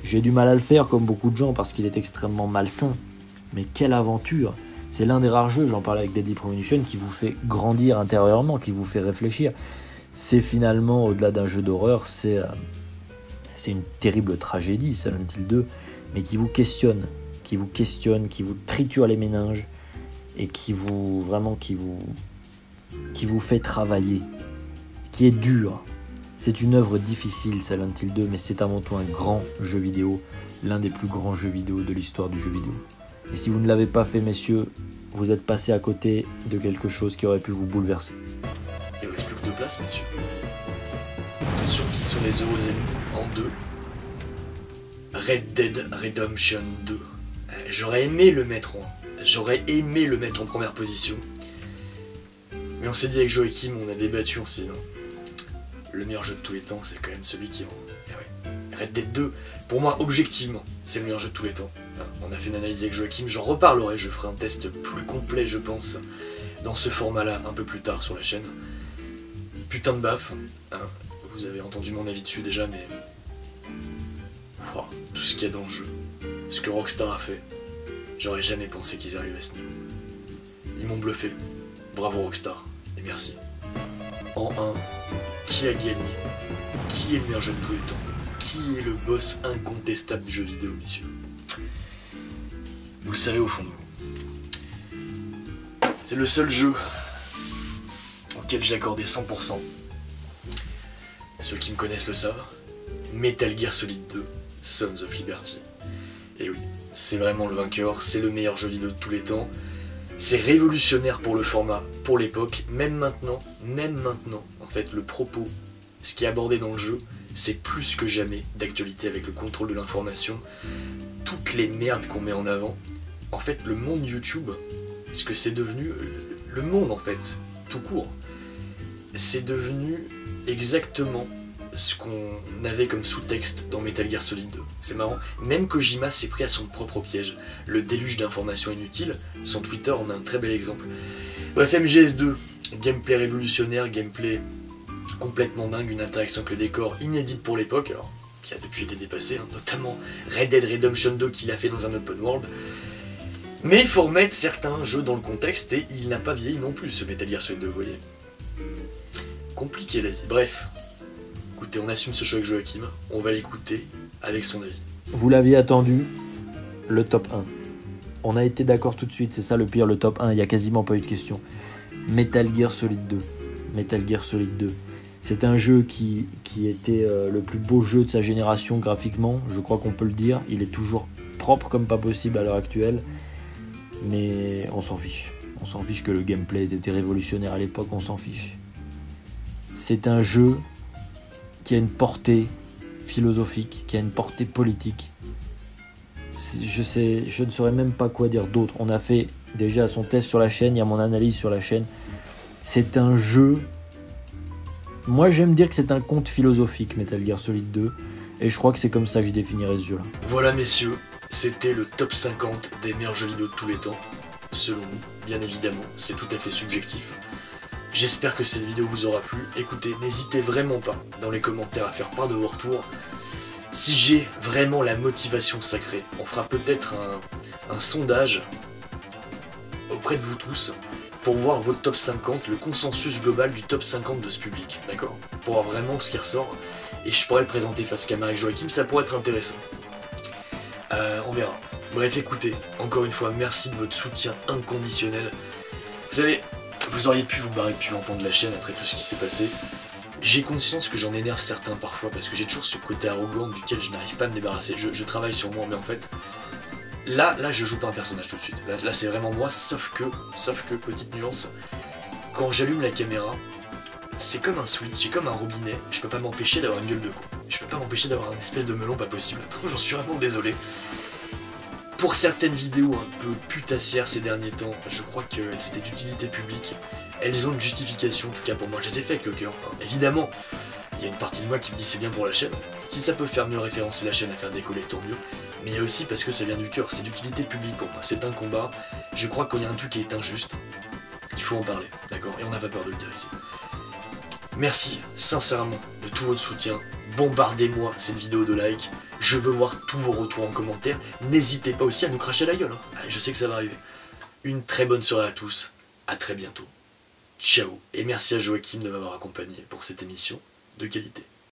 j'ai du mal à le faire, comme beaucoup de gens, parce qu'il est extrêmement malsain. Mais quelle aventure! C'est l'un des rares jeux, j'en parlais avec Deadly Premonition, qui vous fait grandir intérieurement, qui vous fait réfléchir. C'est finalement, au-delà d'un jeu d'horreur, c'est une terrible tragédie, Silent Hill 2, mais qui vous questionne, qui vous triture les méninges, et qui vous fait travailler, qui est dur. C'est une œuvre difficile, Silent Hill 2, mais c'est avant tout un grand jeu vidéo, l'un des plus grands jeux vidéo de l'histoire du jeu vidéo. Et si vous ne l'avez pas fait, messieurs, vous êtes passé à côté de quelque chose qui aurait pu vous bouleverser. Il ne reste plus que 2 places, messieurs. Attention, qui sont les heureux élus en 2. Red Dead Redemption 2. J'aurais aimé le mettre en première position. Mais on s'est dit avec Joachim, on a débattu, on s'est dit non. Le meilleur jeu de tous les temps, c'est quand même celui qui est en... ouais. Red Dead 2, pour moi, objectivement, c'est le meilleur jeu de tous les temps. On a fait une analyse avec Joachim, j'en reparlerai, je ferai un test plus complet, je pense, dans ce format-là, un peu plus tard sur la chaîne. Putain de baffe, hein. Vous avez entendu mon avis dessus déjà, mais... Oh, tout ce qu'il y a dans le jeu, ce que Rockstar a fait, j'aurais jamais pensé qu'ils arrivaient à ce niveau. Ils m'ont bluffé, bravo Rockstar, et merci. En 1, qui a gagné? Qui est le meilleur jeu de tous les temps? Qui est le boss incontestable du jeu vidéo, messieurs? Vous le savez au fond de vous. C'est le seul jeu auquel j'ai accordé 100%. Ceux qui me connaissent le savent. Metal Gear Solid 2, Sons of Liberty. Et oui, c'est vraiment le vainqueur, c'est le meilleur jeu vidéo de tous les temps. C'est révolutionnaire pour le format, pour l'époque, même maintenant, en fait, le propos, ce qui est abordé dans le jeu, c'est plus que jamais d'actualité avec le contrôle de l'information, toutes les merdes qu'on met en avant. En fait, le monde YouTube, ce que c'est devenu, le monde en fait, tout court, c'est devenu exactement ce qu'on avait comme sous-texte dans Metal Gear Solid 2. C'est marrant, même Kojima s'est pris à son propre piège, le déluge d'informations inutiles, son Twitter en a un très bel exemple. Bref, MGS2, gameplay révolutionnaire, gameplay complètement dingue, une interaction avec le décor inédite pour l'époque, alors qui a depuis été dépassée, hein, notamment Red Dead Redemption 2 qu'il a fait dans un open world. Mais il faut remettre certains jeux dans le contexte et il n'a pas vieilli non plus ce Metal Gear Solid 2, vous voyez. Compliqué la vie, bref. Écoutez, on assume ce choix avec Joachim, on va l'écouter avec son avis. Vous l'aviez attendu, le top 1. On a été d'accord tout de suite, c'est ça le pire, le top 1, il n'y a quasiment pas eu de question. Metal Gear Solid 2. Metal Gear Solid 2. C'est un jeu qui était le plus beau jeu de sa génération graphiquement, je crois qu'on peut le dire. Il est toujours propre comme pas possible à l'heure actuelle, mais on s'en fiche. On s'en fiche que le gameplay était révolutionnaire à l'époque, on s'en fiche. C'est un jeu qui a une portée philosophique, qui a une portée politique. Je ne saurais même pas quoi dire d'autre. On a fait déjà son test sur la chaîne, il y a mon analyse sur la chaîne. C'est un jeu... Moi j'aime dire que c'est un conte philosophique, Metal Gear Solid 2, et je crois que c'est comme ça que je définirais ce jeu-là. Voilà messieurs, c'était le top 50 des meilleurs jeux vidéo de tous les temps, selon nous, bien évidemment, c'est tout à fait subjectif. J'espère que cette vidéo vous aura plu. Écoutez, n'hésitez vraiment pas dans les commentaires à faire part de vos retours. Si j'ai vraiment la motivation sacrée, on fera peut-être un sondage auprès de vous tous pour voir votre top 50, le consensus global du top 50 de ce public, d'accord? Pour voir vraiment ce qui ressort, et je pourrais le présenter face caméra avec Joachim, ça pourrait être intéressant. On verra. Bref, écoutez, encore une fois, merci de votre soutien inconditionnel. Vous savez, vous auriez pu vous barrer depuis longtemps de la chaîne après tout ce qui s'est passé. J'ai conscience que j'en énerve certains parfois, parce que j'ai toujours ce côté arrogant duquel je n'arrive pas à me débarrasser. Je travaille sur moi, mais en fait... Là, je joue pas un personnage tout de suite. Là c'est vraiment moi, sauf que, petite nuance, quand j'allume la caméra, c'est comme un switch, c'est comme un robinet, je peux pas m'empêcher d'avoir une gueule de con. Je peux pas m'empêcher d'avoir un espèce de melon pas possible. J'en suis vraiment désolé. Pour certaines vidéos un peu putassières ces derniers temps, je crois qu'elles étaient d'utilité publique. Elles ont une justification, en tout cas pour moi, je les ai fait avec le cœur. Évidemment, il y a une partie de moi qui me dit c'est bien pour la chaîne. Si ça peut faire mieux référencer la chaîne à faire décoller, tant mieux. Mais il y a aussi parce que ça vient du cœur, c'est d'utilité publique pour moi. C'est un combat. Je crois qu'il y a un truc qui est injuste, il faut en parler, d'accord? Et on n'a pas peur de le dire ici. Merci, sincèrement, de tout votre soutien. Bombardez-moi cette vidéo de like. Je veux voir tous vos retours en commentaire. N'hésitez pas aussi à nous cracher la gueule. Hein. Je sais que ça va arriver. Une très bonne soirée à tous. À très bientôt. Ciao. Et merci à Joachim de m'avoir accompagné pour cette émission de qualité.